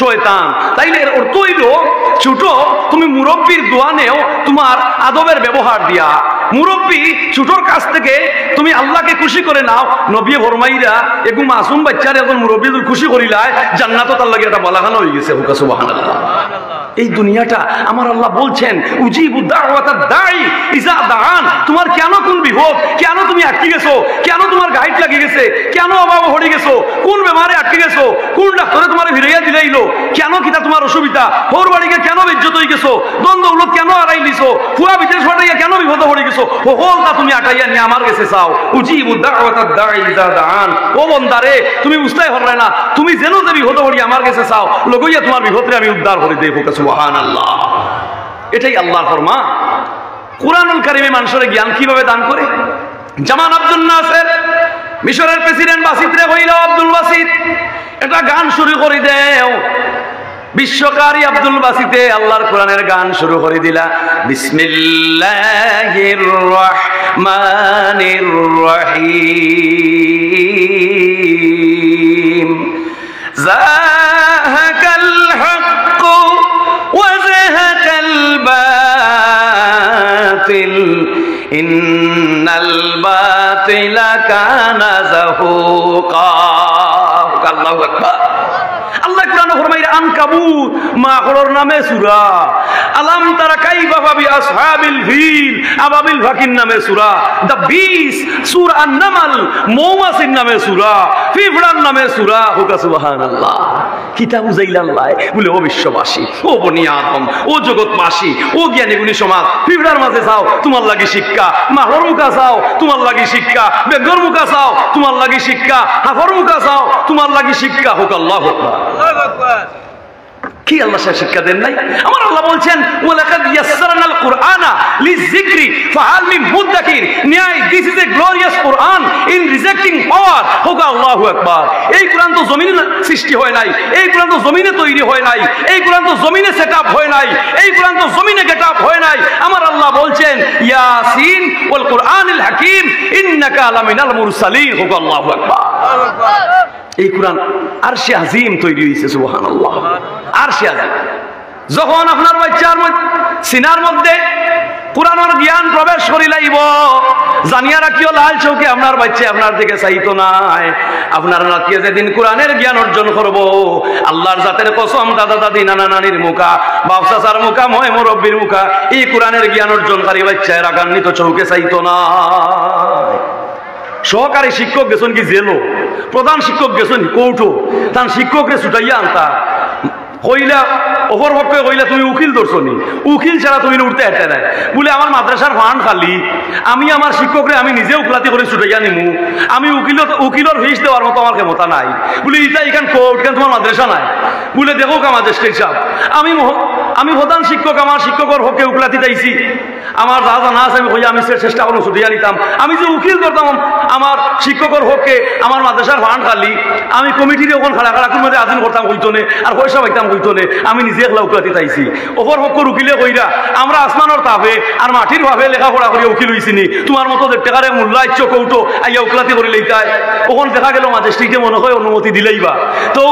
শয়তান। তাইলে এর অর্থ হইল, ছোট তুমি মুরব্বীর দোয়া নেও তোমার আদবের ব্যবহার দিয়া। মুরব্বী ছোটর কাছ থেকে তুমি আল্লাহকে খুশি করে নাও। নবী ফরমাইরা এগু মাসুম বাচ্চার এখন মুরব্বী খুশি করিলায় জান্নাতত আল্লাহ একটা বালাখানা হয়ে গেছে। হুকা সুবহানাল্লাহ। এই দুনিয়াটা আমার আল্লাহ বলছেন উজিবু দাওয়াতাদ দাঈ ইজা দাআন। তোমার কেন কোন বিপদ, কেন তুমি আটকে গেছো, কেন তোমার গাইড লাগি গেছে, কেন অভাব হয়ে গেছো, কোন বেমারে আটকে গেছো, কোন ডাক্তারে তোমার ভিড়াইয়া দিলাইলো, কেন কিতা তোমার অসুবিধা, হোর বাড়িকে কেন বেজ্জত হয়ে গেছো, দ্বন্দ্ব উলত কেন আড়াই লিছো, ফুয়া বিদেশ ফাটাইয়া কেন বিপদ হয়ে গেছো, সকলটা তুমি আটাইয়া নিয়ে আমার কাছে চাও। উজিবু দাওয়াতাদ দাঈ ইজা দাআন। ও বন্দারে তুমি বুঝতেই পারলে না, তুমি যেন যে বিপদ হয়ে আমার কাছে চাও, লগইয়া তোমার বিপদরে আমি উদ্ধার করে দেই। সুবহানাল্লাহ। এটাই আল্লাহর ফরমান। কুরআনুল কারীমে মানুষের জ্ঞান কিভাবে দান করে। জামান আব্দুল নাসের মিশরের প্রেসিডেন্ট বাসিতরে কইল, আব্দুল বাসিত এটা গান শুরু করে দেও। বিশ্বকারী আব্দুল বাসিতে আল্লাহর কোরআনের গান শুরু করে দিলা। বিসমিল্লাহির রাহমানির রহিম। যাহাকাল হক ওয়াযাহাকাল বাতিল ইন্নাল বাতিলা কানা যাহুকা। আল্লাহু আকবার। আল্লাহ কোরআনে ফরমায় আনকাবুত মাখলর নামে সূরা, আলাম তারা কাইফা বি আসহাবিল ফিল আবাবিল ফাকির নামে সূরা, দা বিস সূরা আন-নামল মৌমাছির নামে সূরা, পিঁপড়ার নামে সূরা। হুকা সুবহানাল্লাহ। কিতাব বুঝাইলাল্লাহ বলে ও বিশ্ববাসী, ও বনি আদম, ও জগৎবাসী, ও জ্ঞানী গুণী সমাজ, পিঁপড়ার মাঝে যাও তোমার লাগি শিক্ষা, মাহর মুখা চাও তোমার লাগি শিক্ষা, বেগর মুখা চাও তোমার লাগি শিক্ষা, হাফর মুখা চাও তোমার লাগি শিক্ষা। হুক আল্লাহু আকবার। কি আল্লাহ শিক্ষা দেন নাই? আমার আল্লাহ বলছেন ওয়ালাকাদ ইয়াসসারনাল কুরআনা লিযিকরি ফাহাল মিন মুদ্দাকির। নিয়াই this is a glorious Quran in rejecting power. হুক আল্লাহু আকবার। এই কুরআন তো জমিনে সৃষ্টি হয় নাই, এই কুরআন তো জমিনে তৈরি হয় নাই, এই কুরআন তো জমিনে সেটআপ হয় নাই, এই কুরআন তো জমিনে গেটআপ হয় নাই। আমার আল্লাহ বলছেন ইয়াসিন ওয়াল কুরআনিল হাকীম ইন্নাকা লামিনাল মুরসালিন। হুক আল্লাহু আকবার। এই কুরআন আরশে আজিম তৈরি হয়েছে। সুবহানাল্লাহ। আরশে আজিম। যখন আপনার বাচ্চার সিনার মধ্যে কুরআনের জ্ঞান প্রবেশ করি লাইব, জানিয়া রাখিও লাল চৌকে আপনার বাচ্চা আপনার দিকে চাইতো নাই। আপনার নাতিয়ে যেদিন কোরআনের জ্ঞান অর্জন করব, আল্লাহর জাতের কসম দাদা দাদি নানা নানির মুখা, বাপ চাচার মুখা, ময় মুরব্বীর মুখা, এই কোরআনের জ্ঞান অর্জনকারী বাচ্চা রাগান্বিত চৌকে চাইতো না। সহকারী শিক্ষক গেছেন কি জেলো, প্রধান শিক্ষক গেছেন কৌটো, তার শিক্ষকরে ছুটাইয়া আনতা কইলা অপর পক্ষে কইলা তুমি উকিল ধরছনি, উকিল ছাড়া তুমি উঠতে হেঁটে নাই বলে আমার মাদ্রাসার ফান্ড খালি, আমি আমার শিক্ষকরে আমি নিজে উকলাতি করে ছুটাইয়া নিমু, আমি উকিলের ফিস দেওয়ার মতো আমার ক্ষমতা নাই বলে ইটা এখান কোর্ট কেন তোমার মাদ্রাসা নাই বলে দেখো আমাদের হিসাব। আমি প্রধান শিক্ষক, আমার শিক্ষকের পক্ষে উকলাতি চাইছি, আমার যা জানা আছে আমি কই আমি চেষ্টা করবো ছুটিয়া নিতাম। আমি যে উকিল করতাম আমার শিক্ষকের পক্ষে আমার মাদ্রাসার ফান্ড খালি, আমি কমিটির ওখান খাড়া মধ্যে আদিন করতাম হইতো নে আর পয়সা পাইতাম হইতো নে, আমি নিজে একলা উকলাতি চাইছি। ওপর পক্ষ উকিলে কইরা আমরা আসমানের তাপে আর মাটির ভাবে লেখাপড়া করিয়া উকিল হইছিনি, তোমার মতো টেকারে মূল্য ইচ্ছ কৌটো আইয়া উকলাতি করে লইতাই। ওখান দেখা গেল ম্যাজিস্ট্রেটে মনে হয় অনুমতি দিলেইবা, তো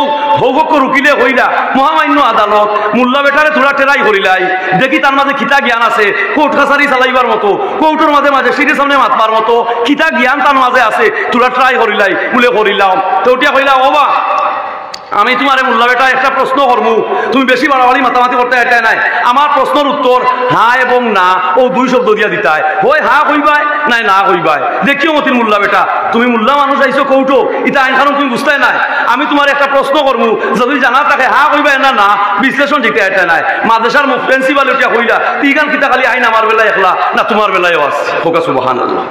হৌপক্ষ উকিলে কইরা মহামান্য আদালত মোল্লা বেটারে থোড়া টেরাই করিলাই, দেখি তার মাঝে খিতা জ্ঞান আছে কোর্ট কাছারি চালাইবার মতো, কোর্টের মাঝে ম্যাজিস্ট্রেটের সামনে মাতবার মতো খিতা জ্ঞান তার মাঝে আছে, তোরা ট্রাই করিলাই বলে করিলাম। তো ওটিয়া কইলা ওবা আমি তোমার মোল্লা বেটা একটা প্রশ্ন করবো, তুমি বেশি বাড়াবাড়ি মাতামাতি করতে এটা নাই, আমার প্রশ্নের উত্তর হ্যাঁ এবং না ও দুই শব্দ দিয়া দিতাই, হয় হ্যাঁ কইবাই নাই না কইবাই। দেখিও মতির মোল্লা বেটা তুমি মোল্লা মানুষ আইছো কৌটো এটা আইন কানুন তুমি বুঝতে নাই, আমি তোমার একটা প্রশ্ন করবো যদি জানা থাকে হ্যাঁ কইবাই না না বিশ্লেষণ দিতে এটা নাই। মাদ্রাসার প্রিন্সিপাল উঠিয়া কইলা তিগান কিতা খালি আইন আমার বেলায় একলা না তোমার বেলায়ও আছে। হোকা সুবহানাল্লাহ।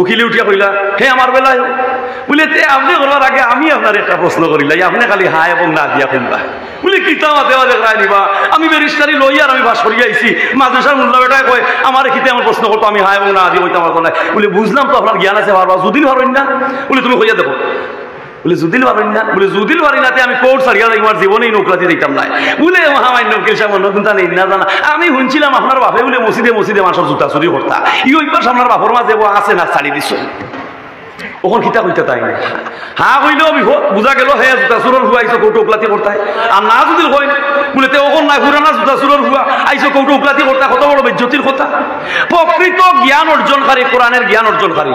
উকিলে উঠিয়া কইলা হে আমার বেলায় বলে আপনি করবার আগে আমি আপনার একটা প্রশ্ন করিলাই, আপনি খালি হা এবং না দিয়া কইবা বলে কিতা দেওয়া দেখাই নিবা। আমি ব্যারিস্টারি লইয়ার আমি বাস করিয়া আইছি, মাদ্রাসার মোল্লা বেটায় কয় আমার খিতে আমার প্রশ্ন করতো, আমি হা এবং না দিয়ে হইতে আমার কোনো বলে বুঝলাম তো আপনার জ্ঞান আছে পারবা, যদি পারবেন না বলে তুমি কইয়া দেখো বলে যদিল পারেন না বলে যদিল পারি নাতে আমি কোর্ট সারিয়া আমার জীবনেই নৌকলাতি দিতাম নাই বলে মহামান্য উকিল সাহেব অন্যতা নেই না জানা। আমি শুনছিলাম আপনার বাপে বলে মসজিদে মসজিদে মানুষের জুতা চুরি করতা, ই অভ্যাস আপনার বাপর মাঝে আছে না ছাড়ি দিছ। ওখান খিতা কইতে তাই হ্যাঁ কইলেও বুঝা গেল হে জুতা চুরর হুয়া আইসো কৌটো উপলাতি করতায় আর না যদি হয় বলে তে ওখান নাই পুরানা জুতা চুরর হুয়া আইসো কৌটো উপলাতি করতা কত বড় বেজ্জতির কথা প্রকৃত জ্ঞান অর্জনকারী কোরআনের জ্ঞান অর্জনকারী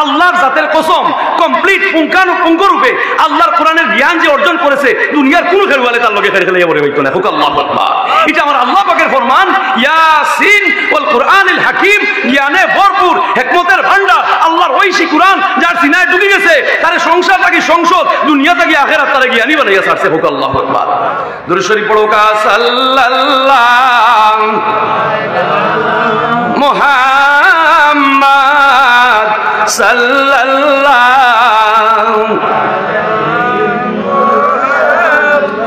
আল্লাহর জাতের কসম কমপ্লিট পুঙ্খানুপুঙ্খরূপে আল্লাহর কোরআনের জ্ঞান যে অর্জন করেছে দুনিয়ার কোনো খেলওয়ালে তার লগে খেলে পড়ে হইতো না হুক আল্লাহু আকবার এটা আমার আল্লাহ পাকের ফরমান ইয়াসিন ওয়াল কুরআনিল হাকিম জ্ঞানে ভরপুর হিকমতের ভান্ডার আল্লাহর ঐশী কোরআন যার সিনায় ঢুকে গেছে তার সংসার থাকি সংসদ দুনিয়া থাকি আখিরাত তার জ্ঞানী বানাইয়া ছাড়ছে হুক আল্লাহু আকবার দরুদ শরীফ পড়ো কা সাল্লাল্লাহু মুহাম্মদ সাল্লাল্লাহু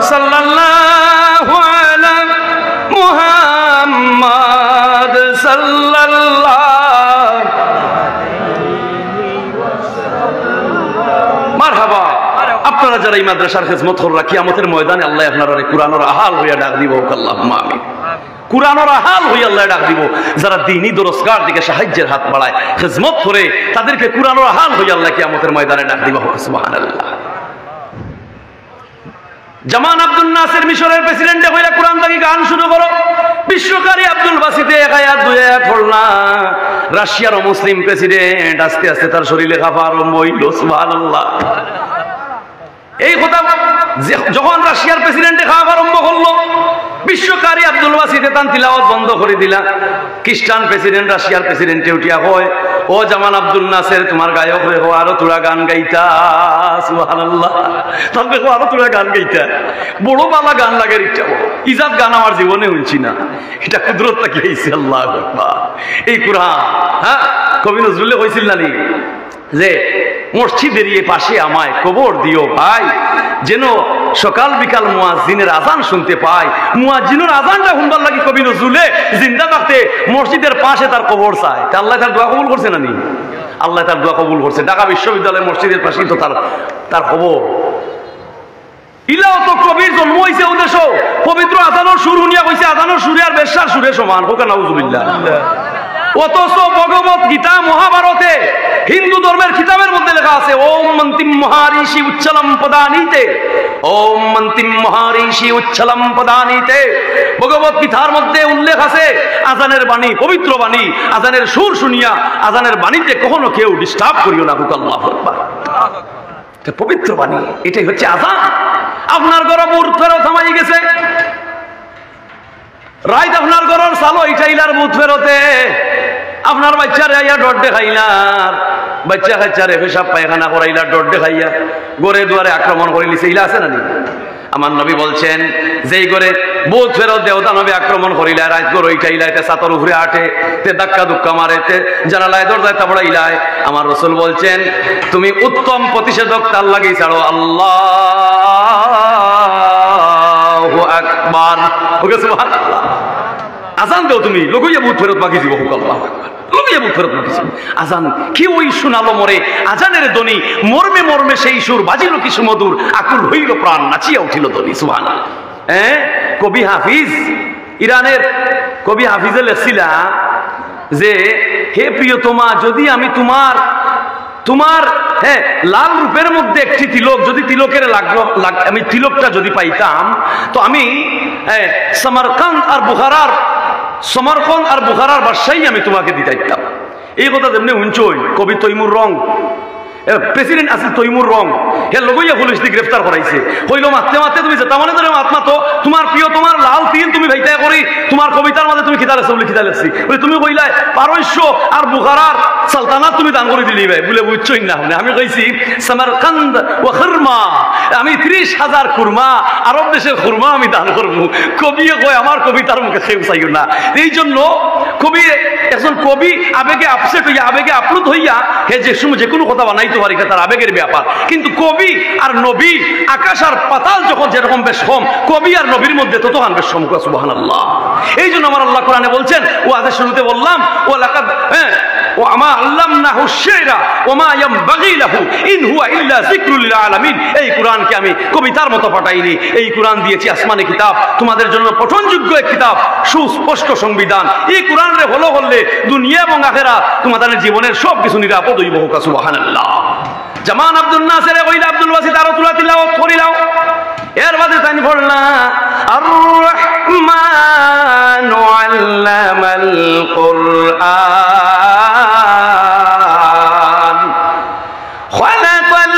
সাল্লাল্লাহু আলা মুহাম্মদ সাল্লাল্লাহু মারহাবা আপনারা যারা এই মাদ্রাসার খেদমত কররা কিয়ামতের ময়দানে আল্লাহ আপনারা কুরআনের আহাল হইয়া ডাক দিব আল্লাহুম্মা আমিন কুরআনের আহাল হইয়া আল্লাহ ডাক দিব যারা দ্বীনি দরজগার দিকে সাহায্যের হাত বাড়ায় খেদমত করে তাদেরকে কুরআনের আহাল হইয়া আল্লাহ কিয়ামতের ময়দানে ডাক দিব সুবহানাল্লাহ জামান আব্দুল নাসির মিশরের প্রেসিডেন্ট হইয়া কুরআন থেকে গান শুরু করো বিশ্বকারী আব্দুল বাসিতে এক আয়াত দুই আয়াত পড়লা রাশিয়ার মুসলিম প্রেসিডেন্ট আস্তে আস্তে তার শরীরে কাঁপা আরম্ভ হইল সুবহানাল্লাহ এই কথা যখন রাশিয়ার প্রেসিডেন্টে খাওয়া আরম্ভ করলো বিশ্বকারী আব্দুল বাসিতে তান তিলাওয়াত বন্ধ করে দিলা খ্রিস্টান প্রেসিডেন্ট রাশিয়ার প্রেসিডেন্টে উঠিয়া কয় ও জামান আব্দুল নাসের তোমার গায়ক রে হো আরো তোরা গান গাইতা সুবহানাল্লাহ তবে কো আরো তোরা গান গাইতা বড় বালা গান লাগে ইচ্ছা ইজাত গান আমার জীবনে শুনছি না এটা কুদরত কি হইছে আল্লাহু আকবার এই কুরআন হ্যাঁ কবি নজরুল কইছিল নানি যে মসজিদের এই পাশে আমায় কবর দিও ভাই যেন সকাল বিকাল মুয়াজ্জিনের আজান শুনতে পাই মুয়াজ্জিনের আজানটা শুনবার লাগি কবি নজরুলে জিন্দা থাকতে মসজিদের পাশে তার কবর চায় তা আল্লাহ তার দোয়া কবুল করছে না নি আল্লাহ তার দোয়া কবুল করছে ঢাকা বিশ্ববিদ্যালয়ের মসজিদের পাশেই তো তার কবর ইলাও তো কবির জন্ম হইছে উদ্দেশ্য পবিত্র আজানের সুর শুনিয়া কইছে আজানের সুরে আর বেশ্যার সুরে সমান হোক নাউজুবিল্লাহ অথচ ভগবত গীতা মহাভারতে হিন্দু ধর্মের কিতাবের মধ্যে লেখা আছে ওম মন্তিম মহারিষি উচ্ছলম পদানিতে ওম মন্তিম মহারিষি উচ্ছলম পদানিতে ভগবত গীতার মধ্যে উল্লেখ আছে আজানের বাণী পবিত্র বাণী আজানের সুর শুনিয়া আজানের বাণীতে কখনো কেউ ডিস্টার্ব করিও না হুক আল্লাহু আকবার পবিত্র বাণী এটাই হচ্ছে আজান আপনার ঘরে বুট ফেরত থামাই গেছে রাইত আপনার ঘরের চালো ইটাইলার বুট ফেরতে আপনার বাচ্চারে আইয়া ডর দেখাইলার বাচ্চা কাচ্চারে পেশাব পায়খানা করাইলার ডর দেখাইয়া গড়ে দুয়ারে আক্রমণ করে লিছে ইলা আছে না নি আমার নবী বলছেন যেই করে বুধ ফেরত দেওতা নবী আক্রমণ করিলা রাত গড় ইটাইলায় ছাতর উপরে আটে তে ধাক্কা দুক্কা মারে তে জানালায় দরজায় তাবড়া ইলায় আমার রাসূল বলছেন তুমি উত্তম প্রতিষেধক তার লাগি ছাড়ো আল্লাহু আকবার ওকে সুবহানাল্লাহ আজান দাও তুমি লগইয়া বুধ ফেরত বাকি দিব হুক আল্লাহু আকবার লগইয়া বুধ ফেরত বাকি আজান কি ওই শোনালো মরে আজানের ধ্বনি মর্মে মর্মে সেই সুর বাজিল কি সুমধুর আকুল হইল প্রাণ নাচিয়া উঠিল ধ্বনি সুবহানাল্লাহ কবি হাফিজ ইরানের কবি হাফিজে লেখছিলা যে হে প্রিয়তমা যদি আমি তোমার লাল রূপের মধ্যে একটি তিলক যদি তিলকের আমি তিলকটা যদি পাইতাম তো আমি সমরকন্দ আর বুখারার বাদশাহী আমি তোমাকে দিতাইতাম এই কথা তেমনি উঞ্চই কবি তৈমুর রং প্রেসিডেন্ট আছে তৈমুর রং হে লগইয়া পুলিশ দিয়ে গ্রেফতার করাইছে হইল মারতে মারতে তুমি যেটা মানে ধরে মাত মাতো তোমার প্রিয় তোমার লাল তিল তুমি ভাইতা করি তোমার কবিতার মধ্যে তুমি খিতা লেখছো বলে খিতা লেখছি বলে তুমি কইলাই পারস্য আর বুখারার সালতানাত তুমি দান করে দিলি ভাই বলে বুঝছই না আমি কইছি সমরকন্দ ও খুরমা আমি 30,000 খুরমা আরব দেশের খুরমা আমি দান করবো কবি কয় আমার কবিতার মুখে খেউ চাইও না এই জন্য কবি একজন কবি আবেগে আপসেট হইয়া আবেগে আপ্লুত হইয়া হে যে সময় যে কোনো কথা বানাইতে পারি তার আবেগের ব্যাপার কিন্তু কবি আর নবী আকাশ আর পাতাল যখন যেরকম বেশ কম কবি আর নবীর মধ্যে ততখান বেশ কম সুবহানাল্লাহ এই জন্য আমার আল্লাহ কোরআনে বলছেন ও আদেশ শুরুতে বললাম ও লাকাদ ও আমা আল্লামনাহু শিরা ওয়া মা ইয়ামবাগি লাহু ইন হুয়া ইল্লা যিকরুল লিল আলামিন এই কোরআনকে আমি কবিতার মতো পাঠাইনি এই কোরআন দিয়েছি আসমানি কিতাব তোমাদের জন্য পঠনযোগ্য এক কিতাব সুস্পষ্ট সংবিধান এই কোরআনে হলো বললে দুনিয়া এবং আখিরাত তোমাদের জীবনের সব কিছু নিরাপদ হইব সুবহানাল্লাহ জামান আব্দুল নাসিরে কইলা আব্দুল ওয়াসিদ আরো তুলা তিলাওয়াত করিলাও এর বাদে তাই পড়লা আর রহমানু আল্লামাল কুরআন খালাকাল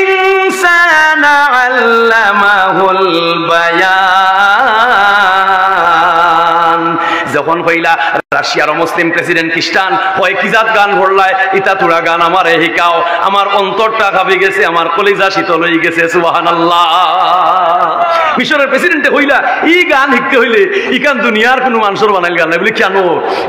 ইনসানা আল্লামাহুল বায়ান যখন কইলা রাশিয়ার মুসলিম প্রেসিডেন্ট খ্রিস্টান হয় কি জাত গান ভরলায় ইতা তোরা গান আমারে হিকাও আমার অন্তরটা কাঁপে গেছে আমার কলিজা শীতল হয়ে গেছে সুবহানাল্লাহ মিশরের প্রেসিডেন্টে হইলা ই গান শিখতে হইলে ইকান দুনিয়ার কোনো মানুষের বানাইল গান নাই বলে কেন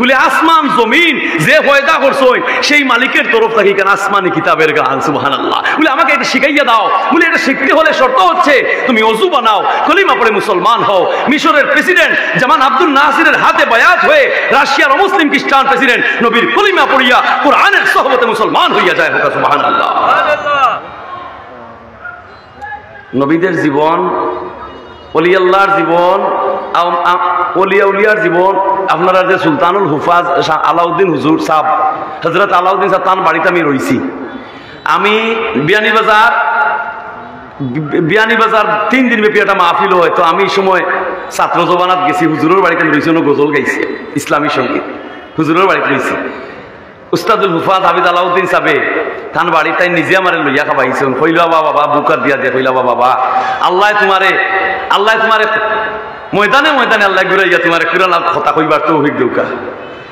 বলে আসমান জমিন যে পয়দা করছই সেই মালিকের তরফ থেকে কেন আসমানি কিতাবের গান সুবহানাল্লাহ বলে আমাকে এটা শিখাইয়া দাও বলে এটা শিখতে হলে শর্ত হচ্ছে তুমি ওযু বানাও কলিমা পড়ে মুসলমান হও মিশরের প্রেসিডেন্ট জামান আব্দুল নাসিরের হাতে বায়াত হয়ে রাশিয়ার মুসলিম খ্রিস্টান প্রেসিডেন্ট নবীর কলিমা পড়িয়া কোরআনের সহবতে মুসলমান হইয়া যায় হোক সুবহানাল্লাহ নবীদের জীবন ওলি আল্লাহর জীবন ওলিয়া উলিয়ার জীবন আপনারা যে সুলতানুল হুফাজ আলাউদ্দিন হুজুর সাহেব হযরত আলাউদ্দিন সাহেব তার বাড়িতে আমি রইছি আমি বিয়ানীবাজার 3 দিন ব্যাপী একটা মাহফিল হয় তো আমি সময় ছাত্র জবানাত গেছি হুজুরের বাড়িতে রইছি গজল গাইছি ইসলামী সঙ্গীত হুজুরের বাড়িতে রইছি উস্তাদুল হুফাজ হাবিদ আলাউদ্দিন সাহেব তান বাড়ি তাই নিজে আমারে লইয়া খাবাইছেন কইলা বাবা বুকার দিয়া দে কইলা বাবা আল্লাহ তোমারে ময়দানে ময়দানে আল্লাহ ঘুরাইয়া তোমারে কুরআন কথা কইবার তৌফিক দেউকা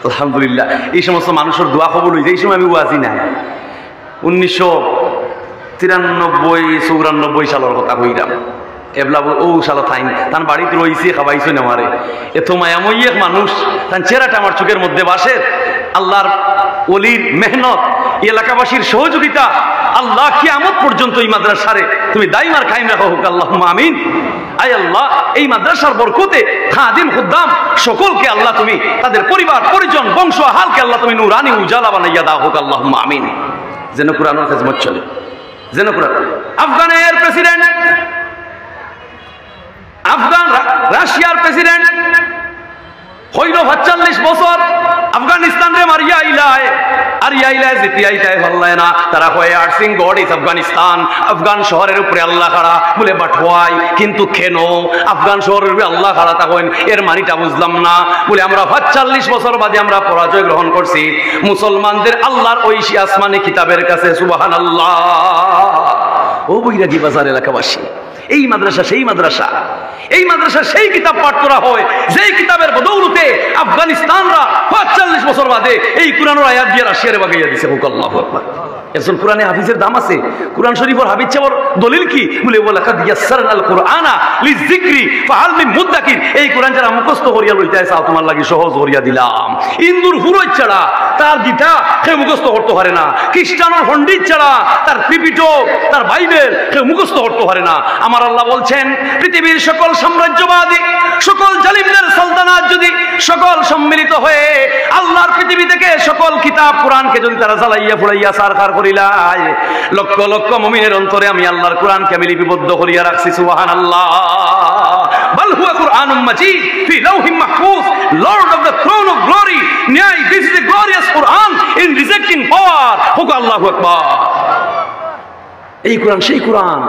আলহামদুলিল্লাহ এই সমস্ত মানুষের দোয়া কবুল হইছে এই সময় আমি ওয়াজি না 1993-94 সালের কথা কইরাম এবলা ও সালা থাইন তান বাড়িতে রইছে খাবাইছেন আমারে এত মায়াময়ী এক মানুষ তান চেহারাটা আমার চোখের মধ্যে বাসে আল্লাহর ওলির মেহনত এলাকাবাসীর সহযোগিতা আল্লাহ কিয়ামত পর্যন্ত এই মাদ্রাসারে তুমি দাইমার কায়েম রাখো হোক আল্লাহুম্মা আমিন আয় আল্লাহ এই মাদ্রাসার বরকতে খাদিম খুদ্দাম সকলকে আল্লাহ তুমি তাদের পরিবার পরিজন বংশ আহালকে আল্লাহ তুমি নূরানি উজালা বানাইয়া দাও হোক আল্লাহুম্মা আমিন যেন কোরআনের খেদমত চলে যেন কোরআন আফগানের প্রেসিডেন্ট রাশিয়ার প্রেসিডেন্ট হইল ৪৫ বছর আফগানিস্তান রে মারিয়া ইলায় আর ইলায় যেতে আইতায় ভাল্লায় না তারা কয় আর্সিং গড ইজ আফগানিস্তান আফগান শহরের উপরে আল্লাহ খাড়া বলে বাঠওয়াই কিন্তু কেন আফগান শহরের উপরে আল্লাহ খাড়া তখন এর মানিটা বুঝলাম না বলে আমরা ৪৫ বছর বাদে আমরা পরাজয় গ্রহণ করছি মুসলমানদের আল্লাহর ঐশী আসমানি কিতাবের কাছে সুবহানাল্লাহ ও বৈরাগী বাজার এলাকাবাসী এই মাদ্রাসা সেই মাদ্রাসা এই মাদ্রাসা সেই কিতাব পাঠ করা হয় যেই কিতাবের বদৌলতে আফগানিস্তানরা ৪৫ বছর বাদে এই কুরআনের আয়াত দিয়ে রাশিয়ারে বাগাইয়া দিছে আল্লাহু আকবার একজন কোরআনে হাফিজের দাম আছে কোরআন শরীফের হাফিজ চাওয়ার দলিল কি বলে ওয়ালাকাদ ইয়াসসারনাল কুরআনা লিযিকরি ফাহাল মিন মুদ্দাকির এই কোরআন যারা মুখস্থ করিয়া লইতে চাও তোমার লাগি সহজ করিয়া দিলাম ইন্দুর হুরই ছাড়া তার গীতা কেউ মুখস্থ করতে পারে না খ্রিস্টানের পণ্ডিত ছাড়া তার ত্রিপিটক তার বাইবেল কেউ মুখস্থ করতে পারে না আমার আল্লাহ বলছেন পৃথিবীর সকল সাম্রাজ্যবাদী সকল জালিমদের সালতানাত যদি সকল সম্মিলিত হয়ে আল্লাহর পৃথিবী থেকে সকল কিতাব কোরআনকে যদি তারা জ্বালাইয়া পুড়াইয়া সারখার করিলায় লক্ষ লক্ষ মুমিনের অন্তরে আমি আল্লাহর কোরআনকে আমি লিপিবদ্ধ করিয়া রাখছি সুবহানাল্লাহ বাল হুয়া কুরআনুম মাজিদ ফি লাউহিম মাহফুজ lord of the throne of glory নিয়াই this is a glorious Quran in rejecting power হুক আল্লাহু আকবার এই কোরআন সেই কোরআন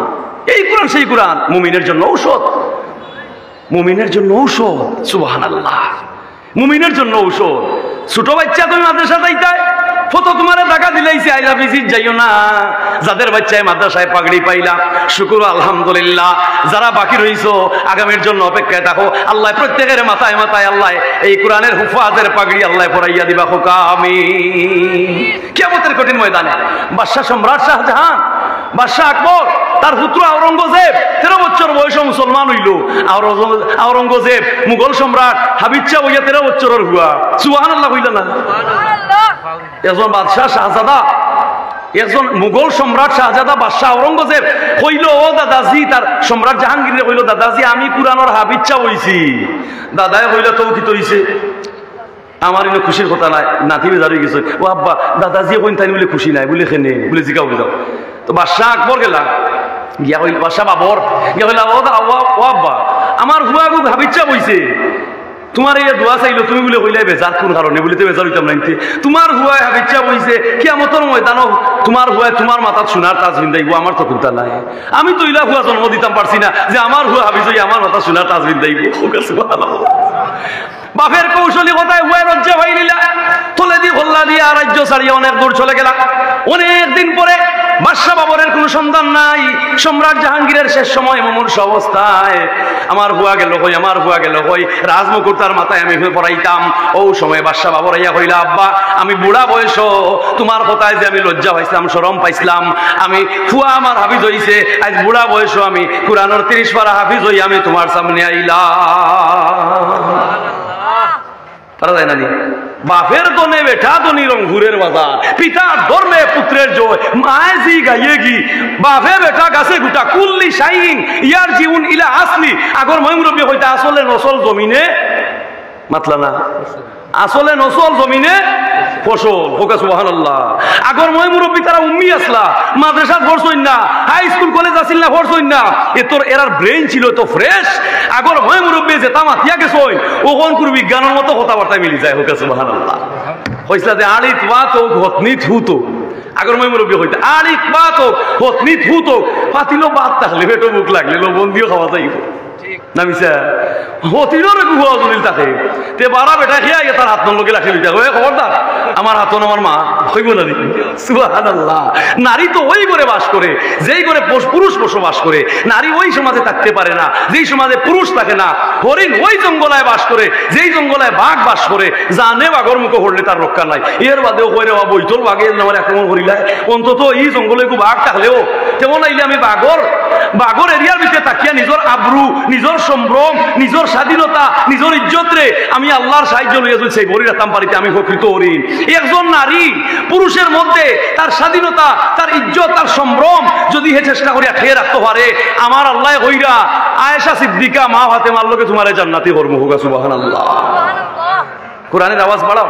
এই কোরআন সেই কোরআন মুমিনের জন্য ঔষধ মুমিনের জন্য ঔষধ সুবহানাল্লাহ মুমিনের জন্য ঔষধ ছোট বাচ্চা তুমি মাদ্রাসা যাইতাই ফটো তোমারে টাকা দিলাইছে আইলা ভিজিট যাইও না যাদের বাচ্চায় মাদ্রাসায় পাগড়ি পাইলা শুকর আলহামদুলিল্লাহ যারা বাকি রইছো আগামীর জন্য অপেক্ষায় থাকো আল্লাহ প্রত্যেকের মাথায় মাথায় আল্লাহ এই কোরআনের হুফাজের পাগড়ি আল্লাহ পরাইয়া দিবা খোকা আমিন কিয়ামতের কঠিন ময়দানে বাদশা সম্রাট শাহজাহান বাদশা আকবর তার পুত্র আওরঙ্গজেব 13 বছর বয়সে মুসলমান হইল আওরঙ্গজেব মুঘল সম্রাট হাবিব শাহ হইয়া 13 বছরের হুয়া সুবহানাল্লাহ হইল না একজন বাদশাহ শাহজাদা একজন মুঘল সম্রাট শাহজাদা বাদশাহ আওরঙ্গজেব কইল ও দাদাজি তার সম্রাট জাহাঙ্গীর কইল দাদাজি আমি কুরআনের হাফিজ শাহ হইছি দাদায় কইল তো কি তইছে আমার ইনো খুশির কথা নাই নাতি বেজার হয়ে গেছে ও আব্বা দাদাজি কোন তাই বলে খুশি নাই বলে খেনে বলে জিগাও বুঝাও তো বাদশাহ আকবর গেলা গিয়া হইল বাদশাহ বাবর গিয়া হইলা ও আব্বা আমার হুয়া গু হাফিজ শাহ হইছে তোমার এই দোয়া চাইলো তুমি বলে কইলে বেজার কোন কারণে বলিতে বেজার হইতাম না তোমার হুয়ায় হাবিচ্ছা বইছে কিয়ামতের ময়দানও তোমার হুয়ায় তোমার মাথার সোনার তাজ বিন্দাইব আমার তো কোনটা নাই আমি তো ইলা হুয়া জন্ম দিতাম পারছি না যে আমার হুয়া হাবিজ আমার মাথার সোনার তাজ বিন্দাইব বাপের কৌশলী কথায় হুয়ায় লজ্জা ভাই নিলা তোলে দিয়ে হল্লা দিয়ে রাজ্য ছাড়িয়ে অনেক দূর চলে গেলাম অনেক দিন পরে বাদশা বাবরের কোনো সন্ধান নাই সম্রাট জাহাঙ্গীরের শেষ সময় মুমূর্ষ অবস্থায় আমার হুয়া গেল হই আমার হুয়া গেল হই রাজমুকুটার মাথায় আমি পড়াইতাম ও সময় বাদশা বাবর আইয়া হইলা আব্বা আমি বুড়া বয়স তোমার কথায় যে আমি লজ্জা পাইছিলাম শরম পাইছিলাম আমি হুয়া আমার হাফিজ হইছে আজ বুড়া বয়স আমি কুরআনের 30 পারা হাফিজ হই আমি তোমার সামনে আইলাম পারা যায় না নি বাপের দনে বেঠা দনি রংপুরের বাজার পিতার ধর্মে পুত্রের জয় মায় জি গাইয়ে গি বাপে বেটা গাছে গুটা কুল্লি শাইন ইয়ার জীবন ইলা আসলি আগর ময়মুরব্বী হইতে আসলে নসল জমিনে মাতলা না আসলে নসল জমিনে ফসল হোকা সুবহানাল্লাহ আগর ময়মুরব্বী তারা উম্মি আসলা মাদ্রাসা পড়ছইন না হাই স্কুল কলেজ আসিল না পড়ছইন না এ তোর এরার ব্রেন ছিল তো ফ্রেশ আগর ময়মুরব্বী যে তামাতিয়া গেছইন ওখন কুর বিজ্ঞানের মতো কথাবার্তা মিলি যায় হোকা সুবহানাল্লাহ হইছলা যে আলিত ওয়াত ও ঘটনি থুতো আগর ময়মুরব্বী হইতে আলিত ওয়াত ও ঘটনি থুতো পাতিলো বাত তাহলে পেটো মুখ লাগলে লবণ দিও খাওয়া যাইব নামিছা হতিরও রে গুহা জলিল তাকে তে বারা বেটা খেয়া তার হাত নলকে রাখি লইতা কয় খবরদার আমার হাত আমার মা হইব না নি সুবহানাল্লাহ নারী তো ওই ঘরে বাস করে যেই ঘরে পুরুষ বসবাস করে নারী ওই সমাজে থাকতে পারে না যেই সমাজে পুরুষ থাকে না হরিণ ওই জঙ্গলায় বাস করে যেই জঙ্গলায় বাঘ বাস করে জানে বাঘর মুখে হরলে তার রক্ষা নাই এর বাদেও কইরে বা বইতল বাঘে আমার আক্রমণ করিলায় অন্তত এই জঙ্গলে কো বাঘ থাকলেও তেমন আইলে আমি বাঘর এরিয়ার ভিতরে তাকিয়া নিজের আব্রু নিজের সম্ভ্রম নিজের স্বাধীনতা নিজের ইজ্জত রে আমি আল্লাহর সাহায্য লইয়া যদি সেই বড়ি রাখতাম পারিতে আমি প্রকৃত হরিণ একজন নারী পুরুষের মধ্যে তার স্বাধীনতা তার ইজ্জত তার সম্ভ্রম যদি হে চেষ্টা করিয়া খেয়ে রাখতে পারে আমার আল্লাহ হইরা আয়েশা সিদ্দিকা মা ফাতেমা আল্লাহকে তোমার জান্নাতি করবো হোক সুবহানাল্লাহ কোরআনের আওয়াজ বাড়াও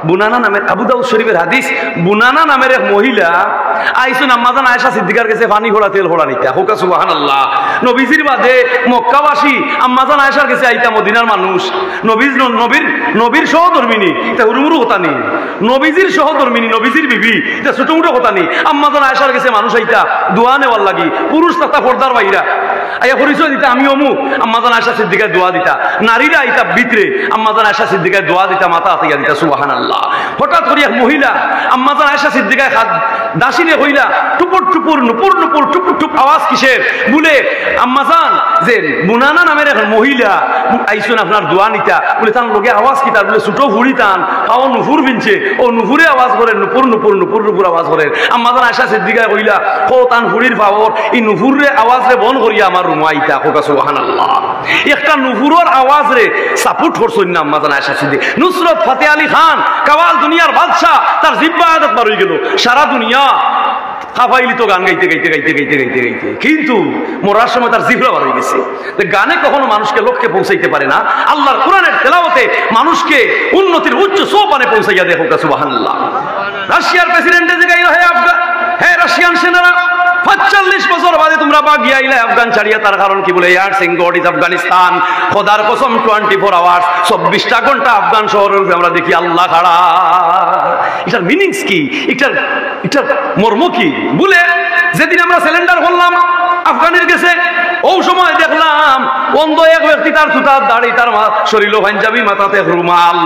বুনানা নামের আবু দাউদ শরীফের হাদিস বুনানা নামের এক মহিলা আইসুন আম্মাজান আয়েশা সিদ্দিকার কাছে পানি ঘোড়া তেল ঘোড়া নিতা হোক সুবহানাল্লাহ নবীজির বাদে মক্কাবাসী আম্মাজান আয়েশার কাছে আইতা মদিনার মানুষ নবীর সহধর্মিনী এটা হুরুমুরু কথা নেই নবীজির সহধর্মিনী নবীজির বিবি এটা ছোট মোটো কথা নেই আম্মাজান আয়েশার কাছে মানুষ আইতা দোয়া নেওয়ার লাগি পুরুষ তথা পর্দার বাইরা আইয়া পরিচয় দিতা আমি অমুক আম্মাজান আয়েশা সিদ্দিকার দোয়া দিতা নারীরা আইতা ভিতরে আম্মাজান আয়েশা সিদ্দিকার দোয়া দিতা মাথা হাতিয়া দিতা সুবহানাল্লাহ হঠাৎ করে এক মহিলা আম্মাজান আয়েশা সিদ্দিকার হাত দাসিনে হইলা টুপুর টুপুর নুপুর নুপুর টুপুর টুপ আওয়াজ কিসের বলে আম্মাজান যে বুনানা নামের এক মহিলা আইসুন আপনার দোয়া নিতা বলে তার লোকে আওয়াজ কি তার বলে ছোট হুড়ি টান পাও নুপুর বিনছে ও নুপুরে আওয়াজ করে নুপুর নুপুর নুপুর নুপুর আওয়াজ করে আম্মাজান আয়েশা সিদ্দিকা কইলা ও তান হুড়ির পাওয়ার এই নুপুরে আওয়াজ রে বন করিয়া আমার রুমা আইতা হোক সুবহানাল্লাহ একটা নুপুরের আওয়াজ রে সাপোর্ট করছইন না আম্মাজান আয়েশা সিদ্দিক নুসরত ফতেহ আলী খান কাওয়াল দুনিয়ার বাদশা তার জিব্বা আদত বার হয়ে গেল সারা দুনিয়া হাফাইলি তো গান গাইতে গাইতে গাইতে গাইতে গাইতে গাইতে কিন্তু মরার সময় তার জিহ্বা বার হয়ে গেছে গানে কখনো মানুষকে লক্ষ্যে পৌঁছাইতে পারে না আল্লাহর কোরআনের তেলাওয়াতে মানুষকে উন্নতির উচ্চ সোপানে পৌঁছাইয়া দেয় হোক সুবহানাল্লাহ রাশিয়ার প্রেসিডেন্টে যে গাইল হে রাশিয়ান সেনারা 45 বছর বাদে তোমরা বাগিয়ে আইলে আফগান ছাড়িয়া তার কারণ কি বলে ইয়ার সিং গড ইজ আফগানিস্তান খোদার কসম 24 আওয়ার্স 24টা ঘন্টা আফগান শহরের উপরে আমরা দেখি আল্লাহ খাড়া এটার মিনিংস কি এটার মর্ম কি বলে যেদিন আমরা সিলিন্ডার করলাম আফগানের গেছে ওই সময় দেখলাম অন্ধ এক ব্যক্তি তার সুতার দাড়ি তার শরীর পাঞ্জাবি মাথাতে রুমাল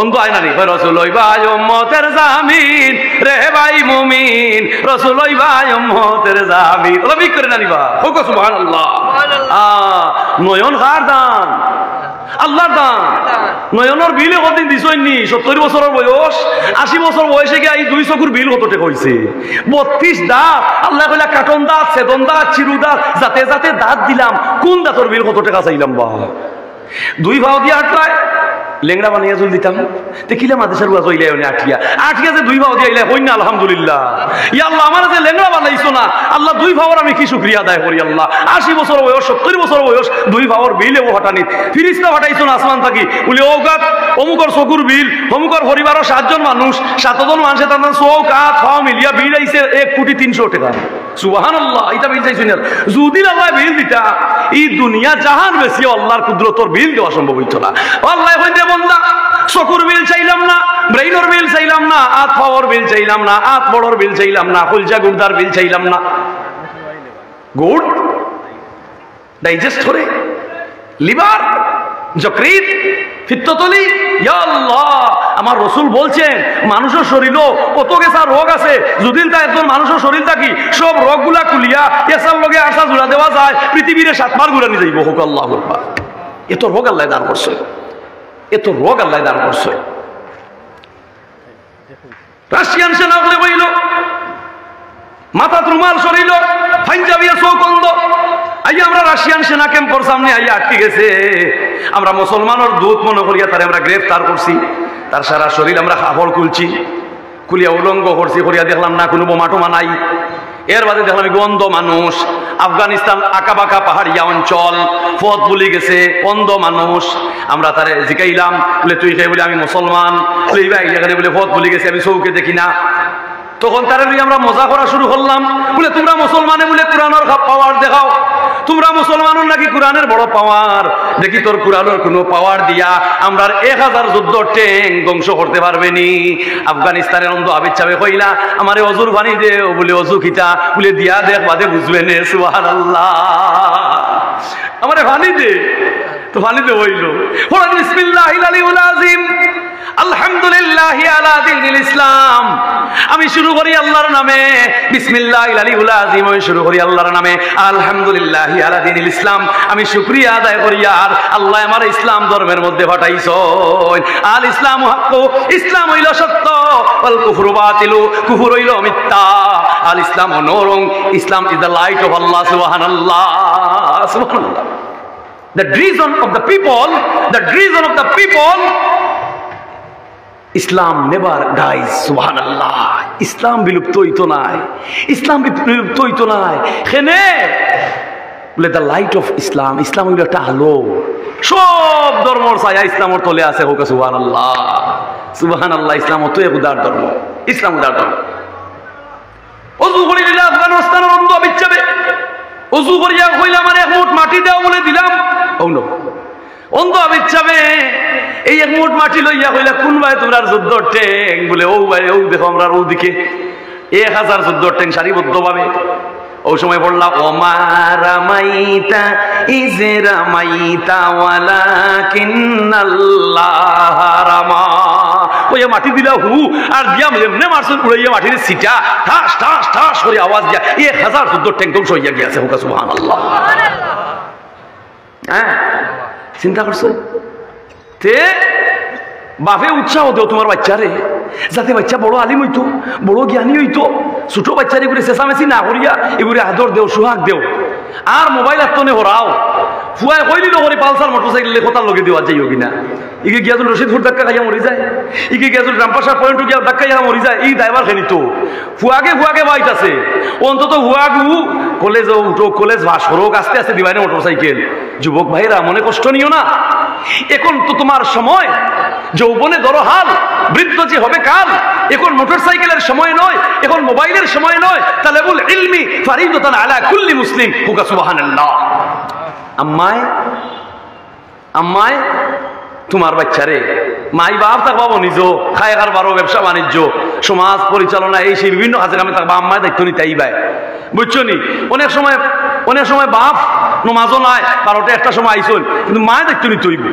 অন্ধ আয় না নি রসুল ভাই উম্মতের জামিন রে ভাই মুমিন রসুল ভাই উম্মতের জামিন ওলা বিক করে না নিবা হোক সুবহানাল্লাহ নয়ন কার দান আল্লাহর দান নয়নের বিল কতদিন দিছইনি 70 বছরের বয়স 80 বছর বয়সে গিয়ে এই 2 চকুর বিল কত টাকা হইছে 32 দাঁত আল্লাহ কইলা কাটন দাঁত সেদন দাঁত চিরু দাঁত যাতে যাতে দাঁত দিলাম কোন দাঁতর বিল কত টাকা চাইলাম বা 2 ভাও দিয়ে আটলায় লেংড়া বানিয়ে জল দিতাম দেখিলাম আদেশের ওয়াজ হইলে আটকিয়া যে 2 ভাও দিয়ে আইলে হই না আলহামদুলিল্লাহ ইয়া আল্লাহ আমার যে লেংড়া বানাইছো না আল্লাহ 2 ভাওর আমি কি শুকরিয়া আদায় করি আল্লাহ 80 বছর বয়স 70 বছর বয়স 2 ভাওর বিলে ও হটানি ফিরিস্তা হটাইছো না আসমান থাকি বলি ও গাত অমুকর চকুর বিল অমুকর পরিবারের 7 জন মানুষ 7 জন মানুষে তাদের চৌকাত খাওয়া মিলিয়া বিল আইছে 1 কোটি 300 টাকা সুবহানাল্লাহ। এটা বিল চাইছেন যদি আল্লাহ বিল দিতা এই দুনিয়া জাহান বেশি আল্লাহর কুদরতর বিল দেওয়া সম্ভব হইতো না। আল্লাহ কইতে বন্দা চকুর বিল চাইলাম না, ব্রেইনর বিল চাইলাম না, হাত পাওয়ার বিল চাইলাম না, হাত বড়র বিল চাইলাম না, কলজা গুর্দার বিল চাইলাম না। গুড ডাইজেস্ট করে লিভার যকৃত পিত্তথলি, ইয়া আল্লাহ আমার রাসূল বলছেন মানুষের শরীরও কত গেছা রোগ আছে, যদি তা একজন মানুষের শরীর থাকি সব রোগগুলা কুলিয়া এসার লগে আসা জোড়া দেওয়া যায়, পৃথিবীর 7 বার ঘুরানি যাইব। হোক আল্লাহু আকবার। এত রোগ আল্লাহ দান করছে, এত রোগ আল্লাহ দান করছে। রাশিয়ান সেনা বলে বইল মাথা রুমাল সরিল পাঞ্জাবিয়া চৌকন্দ আইয়া আমরা রাশিয়ান সেনা ক্যাম্পর সামনে আইয়া আটকে গেছে। আমরা মুসলমানের দূত মনে করিয়া তারে আমরা গ্রেফতার করছি। তার সারা শরীর আমরা কাপড় খুলছি, খুলিয়া উলঙ্গ করছি, করিয়া দেখলাম না কোনো বোমা টোমা নাই। এর বাদে দেখলাম অন্ধ মানুষ, আফগানিস্তান আঁকা বাঁকা পাহাড়িয়া অঞ্চল, পথ ভুলে গেছে, অন্ধ মানুষ। আমরা তারে জিকাইলাম, বলে তুই কে? বলে আমি মুসলমান। বলে পথ ভুলে গেছে, আমি চৌকে দেখি না। তখন তারা আমরা মজা করা শুরু করলাম, বলে তোমরা মুসলমানে বলে কোরআনের পাওয়ার দেখাও, তোমরা মুসলমানের নাকি কোরআনের বড় পাওয়ার। দেখি তোর কোরআনের কোনো পাওয়ার দিয়া আমরা 1000 যুদ্ধ ট্যাঙ্ক ধ্বংস করতে পারবে নি। আফগানিস্তানের অন্ধ আবিদ সাহেব কইলা আমারে অজুর পানি দে, বলে অজু খিতা, বলে দিয়া দেখ বাদে বুঝবে নে। সুবহানাল্লাহ, আমারে পানি দে, তো পানি দে হইল। বিসমিল্লাহিল আলিয়্যিল আযীম আলহামদুলিল্লাহি আলা দীনিল ইসলাম। আমি শুরু করি আল্লাহর নামে, বিসমিল্লাহিল আলিয়্যিল আযীম। আমি শুরু করি আল্লাহর নামে, আলহামদুলিল্লাহি আলা দীনিল ইসলাম। আমি শুকরিয়া আদায় করি আর আল্লাহ আমার ইসলাম ধর্মের মধ্যে পাঠাইছেন। আল ইসলামু হাক্কু, ইসলাম হইল সত্য, ওয়াল কুফরু বাতিলু, কুফর হইল মিথ্যা। আল ইসলামু নূরুন, ইসলাম ইজ দ্য লাইট অফ আল্লাহ। সুবহানাল্লাহ, সুবহানাল্লাহ। The reason of the people, the reason of the people, Islam never dies. সুবহানাল্লাহ, ইসলাম বিলুপ্ত হইতো নাই, ইসলাম বিলুপ্ত হইতো নাই। কেনে বলে দ্য লাইট অফ ইসলাম, ইসলাম হইল একটা আলো, সব ধর্মর ছায়া ইসলামের তলে আছে। হোক সুবহানাল্লাহ, সুবহানাল্লাহ। ইসলাম তো এক উদার ধর্ম, ইসলাম উদার ধর্ম। অজু করি দিলে আফগানিস্তানের অন্ধ বিচ্ছাবে, অজু করিয়া কইলা আমার 1 মুঠ মাটি দাও বলে দিলাম। অন্ধ বিচ্ছাবে এই 1 মুঠ মাটি লইয়া কইলা কোন ভাই তোমরা যুদ্ধ ট্যাঙ্ক? বলে ও ভাই ও দেখো আমরা ওদিকে 1000 যুদ্ধ ট্যাঙ্ক সারিবদ্ধ ভাবে। ওই সময় বললাম ওমা রামাইতা ইজ রামাইতা ওয়ালাকিন্নাল্লাহ রামা। ওই মাটি দিলা হু আর দিয়া এমনি মারছেন উড়াইয়া মাটির সিটা ঠাস ঠাস ঠাস করে আওয়াজ দিয়া 1000 যুদ্ধ ট্যাঙ্ক ধ্বংস হইয়া গিয়েছে। হোক সুবহানাল্লাহ। হ্যাঁ, চিন্তা করছো তে বাপে উৎসাহ দেও তোমার বাচ্চারে, যাতে বাচ্চা বড় আলিম হইতো, বড় জ্ঞানী হইতো। ছোট বাচ্চারে এগুলো চেঁচামেচি না করিয়া এগুলো আদর দেও, সোহাগ দেও। আর মোবাইল আত্মনে হরাও ফুয়াই কইলি নকরি পালসার মোটরসাইকেল কোথার লগে দেওয়া যাইও কিনা। ইকে গিয়াজুল রশিদপুর ধাক্কা খাইয়া মরি যায়, ইকে গিয়াজুল রামপাশা পয়েন্ট গিয়া ধাক্কা খাইয়া মরি যায়। এই ড্রাইভার খেনি তো ফুয়াকে ফুয়াকে বাইত আছে, অন্তত হুয়াগু কলেজ উঠো, কলেজ ভাস করুক, আস্তে আস্তে দিবাই না মোটরসাইকেল। যুবক ভাইরা মনে কষ্ট নিও না, এখন তো তোমার সময়। যৌবনে ধরো হাল, বৃদ্ধ যে হবে কাল। এখন মোটরসাইকেলের সময় নয়, এখন মোবাইলের সময় নয়। তালেবুল ইলমি ফারিদাতান আলা কুল্লি মুসলিম। হুকা সুবহানাল্লাহ। আম্মায় আম্মায় তোমার বাচ্চারে মাই বাপ থাকবা, নিজ খায় খার বারো, ব্যবসা বাণিজ্য, সমাজ পরিচালনা, এই সেই বিভিন্ন কাজে কামে থাকবা। আম্মায় দায়িত্ব নিতেই বাই, বুঝছো নি? অনেক সময় বাপ নমাজও নাই, 12টা 1টা সময় আইসল, কিন্তু মায় দায়িত্ব নিতে হইব।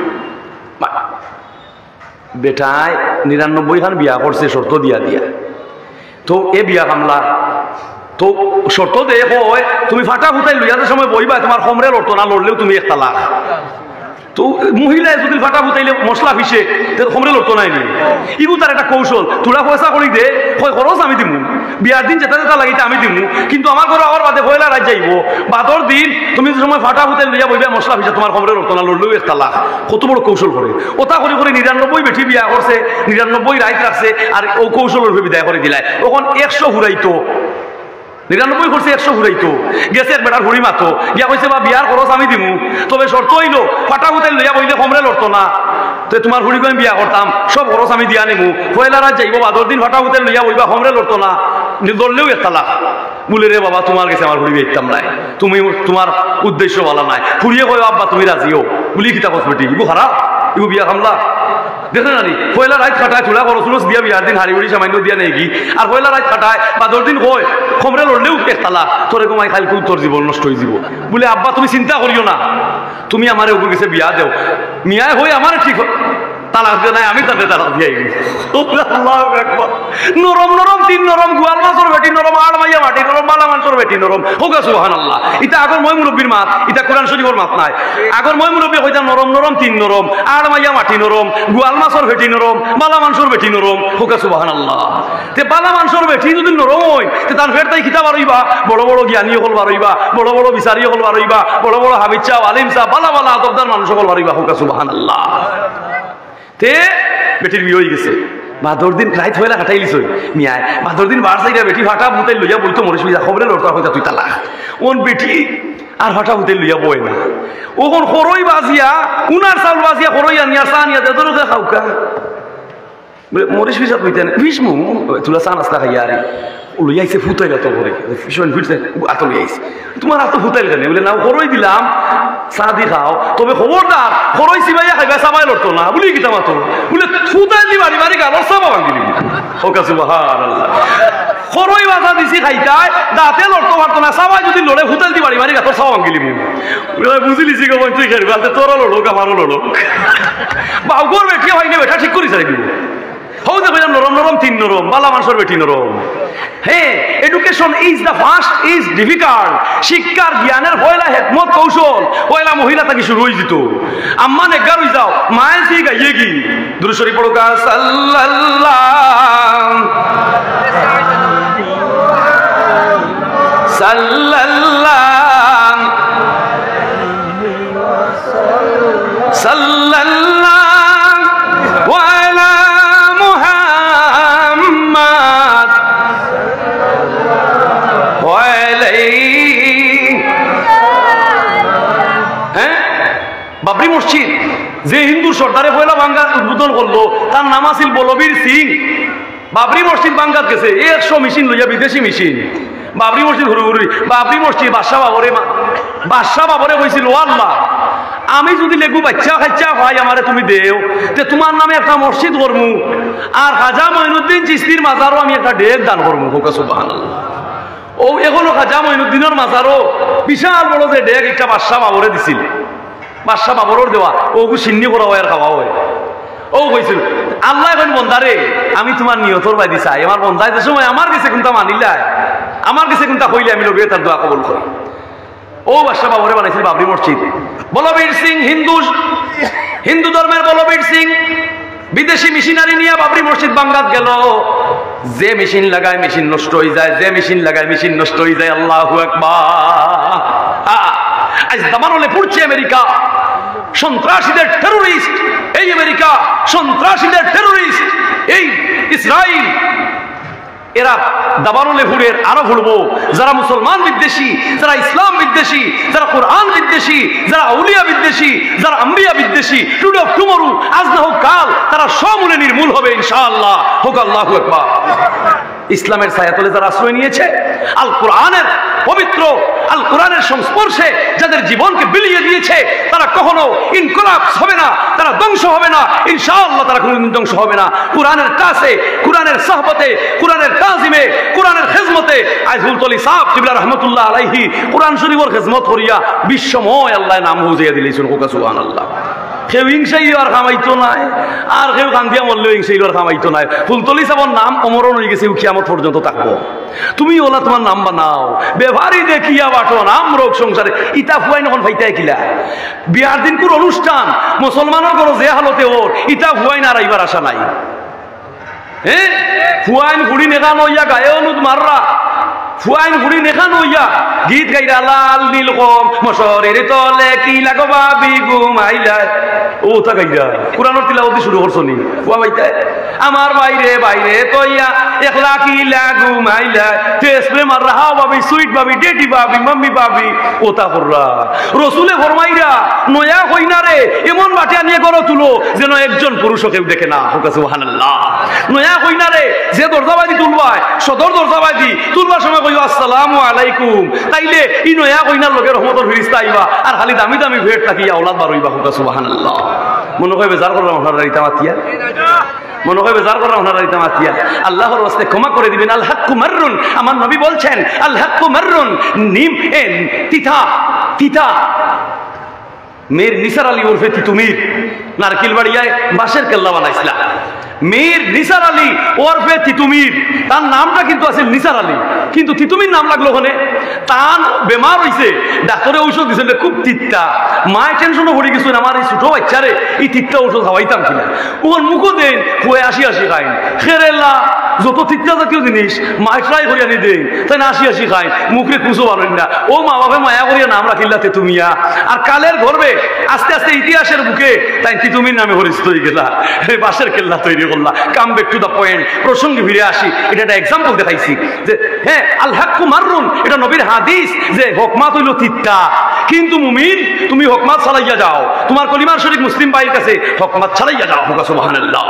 বেটায় 99 খান বিয়া করছে শর্ত দিয়া দিয়া। তো এ বিয়া কামলা তো শর্ত দে হয় তুমি ফাটা ফুটাই লইয়াতে সময় বইবা, তোমার কমরে লড়তো না, লড়লেও তুমি 1 তালাক। তো মহিলায় যদি ফাটা ফুটাইলে মশলা ফিসে কমরে লড়তো নাই নি। ইগু তার একটা কৌশল, তোরা পয়সা করি দে, খরচ আমি দিমু, বিয়ার দিন যেটা যেটা লাগিতে আমি দিমু, কিন্তু আমার ঘরে আবার বাদে পয়লা রাত যাইব। বাদর দিন তুমি যে সময় ফাটা ফুটাই লইয়া বইবা মশলা ফিসে, তোমার কমরে লড়তো না, লড়লেও 1 তালাক। কত বড় কৌশল করে ওটা করে করে 99 বেঠি বিয়া করছে, 99 রাইত রাখছে, আর ও কৌশলের বিদায় করে দিলাই। তখন 100 ঘুরাইতো, 99 করছে, 100 ঘুরাইতো। গেছে বেটার ঘুরি মাতো গিয়া কইছে বা বিয়ার খরচ আমি দিমু, তবে শর্ত হইল ফাটা ফুটাই লইয়া বইলে কমরে লড়তো না। তো তোমার ঘুরি আমি বিয়া করতাম, সব খরচ আমি দিয়া নিমু। পয়লা রাত যাইব, বাদর দিন ফাটা ফুটাই লইয়া বইবা, কমরে লড়তো না, লড়লেও 1 তালাক। বলে রে বাবা তোমার কাছে আমার ঘুরি বেচতাম নাই, তুমি তোমার উদ্দেশ্য বলা নাই। ফুরিয়ে কয় আব্বা তুমি রাজিও বলি কিতাব বেটি ইগু খারাপ, ইগু বিয়া খামলা দেখে নানি পয়লা রাত খাটায় চুলা খরচ দিয়া বিয়ার দিন হাড়ি উড়ি সামান্য দিয়া নেই আর পয়লা রাত খাটায় বা 10 দিন কয় খমরে লড়লেও একতালা তোরে কমাই খাইল তোর জীবন নষ্ট হয়ে যাব বলে আব্বা তুমি চিন্তা করিও না, তুমি আমার ওগুলো গেছে বিয়া দেও, মিয়ায় হয়ে আমার ঠিক তালাক দিয়ে নাই আমি তাদের তালাক দিয়ে নরম নরম তিন নরম গোয়াল মাছর বেটি নরম আড় মাইয়া মাটি নরম বালা মাছর বেটি নরম হোক সুবহানাল্লাহ। ইটা আগর মই মুরব্বীর মাত, ইটা কোরআন শরীফের মাত নাই। আগর মই মুরব্বী কইতা নরম নরম তিন নরম আড় মাইয়া মাটি নরম গোয়াল মাছর বেটি নরম বালা মাছর বেটি নরম হোক সুবহানাল্লাহ। তে বালা মাছর বেটি যদি নরম হয় তে তার ফের তাই কিতাব আরইবা, বড় বড় জ্ঞানী হল বারইবা, বড় বড় বিচারী হল বারইবা, বড় বড় হাবিজ সাহেব আলিম সাহেব বালা বালা আদবদার মানুষ হল বারইবা হোক সুবহানাল্লাহ। তে বেটির বিয়ে হয়ে গেছে, 12 দিন রাইত হইলা কাটাইলিস মিয়ায় 12 দিন বার চাইরা বেটি ফাটা বুতাই লইয়া বলতো মরিস মিয়া খবরে লড়তা হইতা তুই তালাক ওন বেটি আর ফাটা বুতাই লইয়া বয় না ওখন খরই বাজিয়া উনার চাউল বাজিয়া খরই আনিয়া চা আনিয়া দে দরকে খাওকা মরিস মিয়া কইতেন বিষ্ণু তুলা চা নাস্তা খাইয়া আরে লইয়াইছে ফুটাইলা তো করে ভীষণ ফিরছে আতো লইয়াইছে তোমার আতো ফুটাইল কেন বলে না খরই দিলাম চা দি খাও তবে খবরদার খরই সিবাইয়া খাইবা চাবাই লড়তো না বলি কিতা মাতো বলে ফুটাই দি বাড়ি বাড়ি গালর চাবা ভাঙি দিবি ওকা সুবহানাল্লাহ। খরই বাজা দিছি খাইতাই দাঁতে লড়তো পারতো না চাবাই যদি লড়ে ফুটাই দি বাড়ি বাড়ি গালর চাবা ভাঙি দিবি বুঝিলিছি গো তুই খেলবি আলতে তোরও লড়োক আমারও লড়োক বাউগর বেটি হয়নি বেটা ঠিক করি চাই দিব হৌ দেখো নরম নরম তিন নরম বালা মানুষের বেটি নরম। হ্যাঁ education is the first is difficult, শিক্ষার জ্ঞানের পয়লা হেকমত কৌশল পয়লা মহিলা থেকে শুরু হয়ে যেত। আম্মা নেগার হয়ে যাও মায়ের সি গাইয়ে কি দুরূদ শরীফ পড়ো কা সাল্লাল্লাহু সাল্লাল্লাহু সাল্লাল্লাহু বাবরি মসজিদ যে হিন্দু সর্দারে পয়লা বাঙ্গা উদ্বোধন করলো তার নাম আছিল বলবীর সিং। বাবরি মসজিদ বাঙ্গাত গেছে 100 মেশিন লইয়া বিদেশি মেশিন বাবরি মসজিদ হুড়ুহুড়ি বাবরি মসজিদ বাদশাহ বাবরে কইছিল আল্লাহ আমি যদি লেগু বাচ্চা খাচ্চা ভাই আমারে তুমি দেও তে তোমার নামে একটা মসজিদ করমু আর খাজা মঈনুদ্দিন চিশতির মাজারও আমি একটা ডেক দান করমু হোক সুবহানাল্লাহ। ও এখনো খাজা মঈনুদ্দিনের মাজারও বিশাল বড় যে ডেক একটা বাদশাহ বাবরে দিছিল, বাদশাহ বাবরের দেওয়া ওগু সিন্নি করা হয় আর খাওয়া হয়। ও কইছিল আল্লাহ এখন বন্দারে আমি তোমার নিয়তর বাইদি চাই আমার বন্দায় যে সময় আমার কাছে কোনটা মানিলাই আমার কাছে কোনটা কইলে আমি লগে তার দোয়া কবুল করি। ও বাদশাহ বাবরে বানাইছিল বাবরি মসজিদ। বলবীর সিং হিন্দু ধর্মের বলবীর সিং বিদেশি মেশিনারি নিয়ে বাবরি মসজিদ বাঙ্গাত গেল। যে মেশিন লাগায় মেশিন নষ্ট হয়ে যায়, যে মেশিন লাগায় মেশিন নষ্ট হয়ে যায়। আল্লাহু আকবার। আজ দামানলে পড়ছে আমেরিকা সন্ত্রাসীদের টেরোরিস্ট, এই আমেরিকা সন্ত্রাসীদের টেরোরিস্ট, এই ইসরায়েল এরা দাবানলে হুড়ের আরো ঘুরবো যারা মুসলমান বিদ্বেষী, যারা ইসলাম বিদ্বেষী, যারা কোরআন বিদ্বেষী, যারা আউলিয়া বিদ্বেষী, যারা আম্বিয়া বিদ্বেষী, টুডে অফ টুমরু আজ না হোক কাল তারা সমূলে নির্মূল হবে ইনশাআল্লাহ হোক আল্লাহু আকবার। ইসলামের ছায়াতলে যারা আশ্রয় নিয়েছে, আল কোরআনের পবিত্র আল কোরআনের সংস্পর্শে যাদের জীবনকে বিলিয়ে দিয়েছে তারা কখনো ইনকলাব হবে না, তারা ধ্বংস হবে না ইনশাআল্লাহ, তারা কোনোদিন ধ্বংস হবে না। কোরআনের কাছে, কোরআনের সাহবতে, কোরআনের তাজিমে, কোরআনের খেজমতে আইজুল তলি সাহেব কিবলা রহমতুল্লাহ আলাইহি কোরআন শরীফের খেজমত করিয়া বিশ্বময় আল্লাহ নাম হুজিয়া দিলেছেন হোক সুবহানাল্লাহ। কেউ হিংসাই আর খামাইতো নাই আর কেউ কান্দিয়া মরলেও হিংসাই আর খামাইতো নাই। ফুলতলি সাবর নাম অমরণ হয়ে গেছে কিয়ামত পর্যন্ত থাকবো। তুমি ওলা তোমার নাম বানাও ব্যবহারই দেখিয়া বাটো নাম রোগ সংসারে ইটা ফুয়াই নখন ভাইতাই কিলা বিয়ার দিন কোন অনুষ্ঠান মুসলমানের করো যে হালতে ওর ইটা ফুয়াই না রাইবার আশা নাই। হ্যাঁ ফুয়াইন ঘুড়ি নেখান হইয়া গায়ে অনুদ মাররা ফুয়াইন ঘুড়ি নেখান হইয়া গীত গাইরা লাল নীল কম মশরের তলে কি লাগো বাবি ঘুমাইলাই ও তা গাইরা কোরআনের তিলাওয়াত শুরু করছো নি ফুয়া ভাইতাই আমার বাইরে বাইরে তইয়া একলা কি লাগু মাইলাই তেসপ্রে মার রাহা বাবি সুইট বাবি ডেটি বাবি মাম্মি বাবি ও তা কররা রসুলে ফরমাইরা নয়া কইনা রে এমন বাটিয়া নিয়ে গড় তুলো যেন একজন পুরুষ কেউ দেখে না হোক সুবহানাল্লাহ। নয়া কইনা রে যে দরজাবাজি তুলবায় সদর দরজাবাজি তুলবার সময় কইও আসসালামু আলাইকুম তাইলে ই নয়া কইনার লগে রহমতের ফিরিস্তা আইবা আর খালি দামি দামি ভেট থাকিয়া আওলাদ বার হইবা হুকা সুবহানাল্লাহ মনে হয় বেজার করলাম আপনারা রাইতা মাতিয়া মনে হয় বেজার করলাম আপনারা রাইতা মাতিয়া আল্লাহর ওয়াস্তে ক্ষমা করে দিবেন আল হাক্কু মাররুন আমার নবী বলছেন আল হাক্কু মাররুন নিম এন তিতা তিতা মেয়ের নিসার আলী উর্ফে তিতুমির নারকেল বাড়িয়ায় বাঁশের কেল্লা বানাইছিলাম মেয়ের নিসার আলী ওরফে তিতুমির তার নামটা কিন্তু আছে নিসার আলী কিন্তু তিতুমির নাম লাগলো ওখানে তার বেমার হইছে ডাক্তারে ঔষধ দিয়েছিল খুব তিত্তা মায়ের টেনশনও পড়ে গেছেন আমার এই ছোট বাচ্চারে এই তিত্তা ঔষধ খাওয়াইতাম কিনা ওর মুখও দেন হয়ে আসি খাইন খেরেলা যত তিত্তা জাতীয় জিনিস মায় ট্রাই করিয়া নি দেন তাই না আসি খাই মুখে কুচো পারেন না ও মা বাবা মায়া করিয়া নাম রাখিল্লা তেতুমিয়া আর কালের গর্বে আস্তে আস্তে ইতিহাসের বুকে তাই তিতুমির নামে পরিচিত হয়ে গেলা বাঁশের কেল্লা তৈরি করলা come back to the point প্রসঙ্গে ফিরে আসি এটা একটা এক্সাম্পল দেখাইছি যে হ্যাঁ আল হাক্কু মাররুন এটা নবীর হাদিস যে হকমাত হইল তিত্তা কিন্তু মুমিন তুমি হকমাত ছাড়াইয়া যাও তোমার কলিমার শরীফ মুসলিম ভাইয়ের কাছে হকমাত ছাড়াইয়া যাও হুকা সুবহানাল্লাহ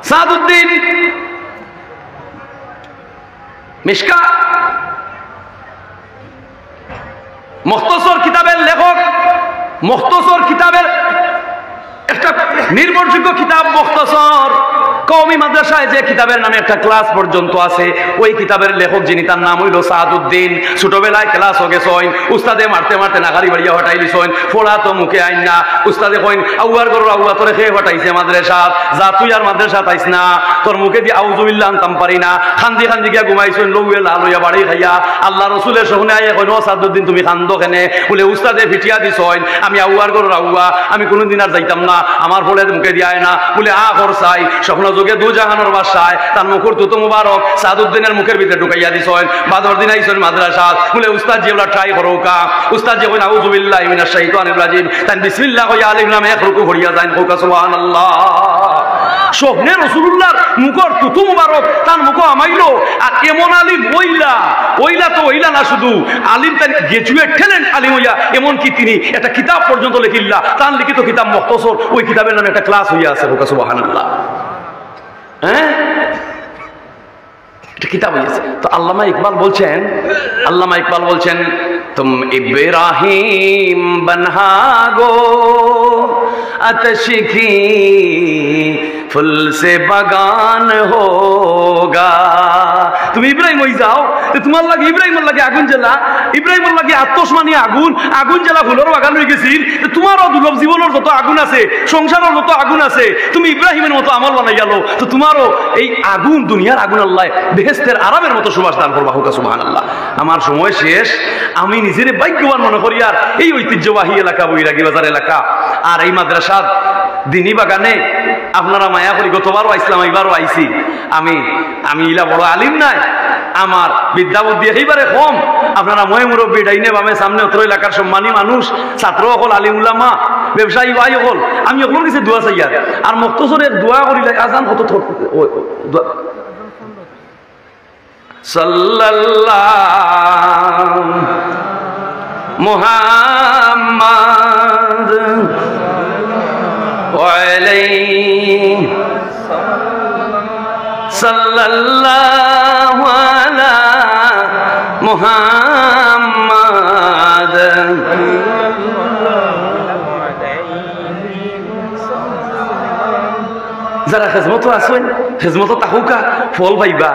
সাদউদ্দিন মিশকা মুখতসর কিতাবের লেখক মুখতসর কিতাবের একটা নির্ভরযোগ্য কিতাব মুখতসর কওমি মাদ্রাসায় যে কিতাবের নামে একটা ক্লাস পর্যন্ত আছে ওই কিতাবের লেখক যিনি তার নাম হইল সাদউদ্দিন ছোটবেলায় ক্লাস হয়ে গেছেন উস্তাদে মারতে মারতে নাগারি বাড়িয়া হটাই দিছেন ফোড়া তো মুখে আইন না উস্তাদে কইন আউয়ার গরু আউয়া তোরে খেয়ে হটাইছে মাদ্রাসা যা তুই আর মাদ্রাসা তাইস না তোর মুখে দিয়ে আউযুবিল্লাহ আনতাম পারি না খান্দি খান্দি গিয়া ঘুমাইছেন লউয়ে লাল হইয়া বাড়ি খাইয়া আল্লাহ রসুলের সহনে আইয়া কইন ও সাদউদ্দিন তুমি খান্দো কেনে বলে উস্তাদে ফিটিয়া দিছেন আমি আউয়ার গরু আউয়া আমি কোনোদিন আর যাইতাম না আমার ফলে মুখে দিয়ায় না বলে আ কর চাই স্বপ্ন যোগে দুজাহানের বাসায় তার মুখর তুত মুবারক সাদউদ্দিনের মুখের ভিতরে ঢুকাইয়া দিছেন বাদর দিন আইছেন মাদ্রাসা বলে উস্তাদ জি ওলা ট্রাই করো কা উস্তাদ জি কইন আউযু বিল্লাহি মিনাশ শাইতানির রাজিম তান বিসমিল্লাহ কইয়া আলিফ লাম এক রুকু ভরিয়া যান কওকা সুবহানাল্লাহ স্বপ্নে রাসূলুল্লাহর মুখর তুত মুবারক তার মুখ আমাইলো আর এমন আলিম ওইলা তো ওইলা না শুধু আলিম তার গ্রাজুয়েট ট্যালেন্ট আলিম হইয়া এমন কি তিনি একটা কিতাব পর্যন্ত লিখিল্লা তার লিখিত কিতাব মুখতসর ওই কিতাবের নামে একটা ক্লাস হইয়া আছে কওকা সুবহানাল্লাহ হ্যাঁ এটা কিতাব হয়েছে তো আল্লামা ইকবাল বলছেন তুম ইব্রাহিম বনহাগো আতশ কি ফুল সে বাগান হোগা তুমি ইব্রাহিম হয়ে যাও তোমার লাগে ইব্রাহিমের লাগে আগুন জ্বালা ইব্রাহিমের লাগে আত্মসমানী আগুন জ্বালা ফুলের বাগান হয়ে গেছিল তোমারও দুর্লভ জীবনের যত আগুন আছে সংসারের যত আগুন আছে তুমি ইব্রাহিমের মতো আমল বানাই গেল তো তোমারও এই আগুন দুনিয়ার আগুন আল্লাহ বেহেশতের আরামের মতো সুবাস দান করবা হুকা সুবহানাল্লাহ আমার সময় শেষ আমি নিজের ভাগ্যবান মনে করি আর এই ঐতিহ্যবাহী এলাকা বৈরাগী বাজার এলাকা আর এই মাদ্রাসা দিনী বাগানে আপনারা মায়া করি গতবারও আইসলাম এইবারও আইছি আমি ইলা বড় আলিম নাই আমার বিদ্যা বুদ্ধি এইবারে কম আপনারা ময় মুরব্বী ডাইনে বামে সামনে অত্র এলাকার সম্মানী মানুষ ছাত্র হল আলিম উলামা ব্যবসায়ী ভাই হল আমি ওগুলোর কাছে দোয়া চাই আর মুখতসরের দোয়া করিলে আজান কত সাল্লাল্লাহু মুহাম্মাদ আলাইহি সাল্লাল্লাহু আলা মুহাম্মাদ যারা খেজমত আছেন খেজমত তাহুকা ফল পাইবা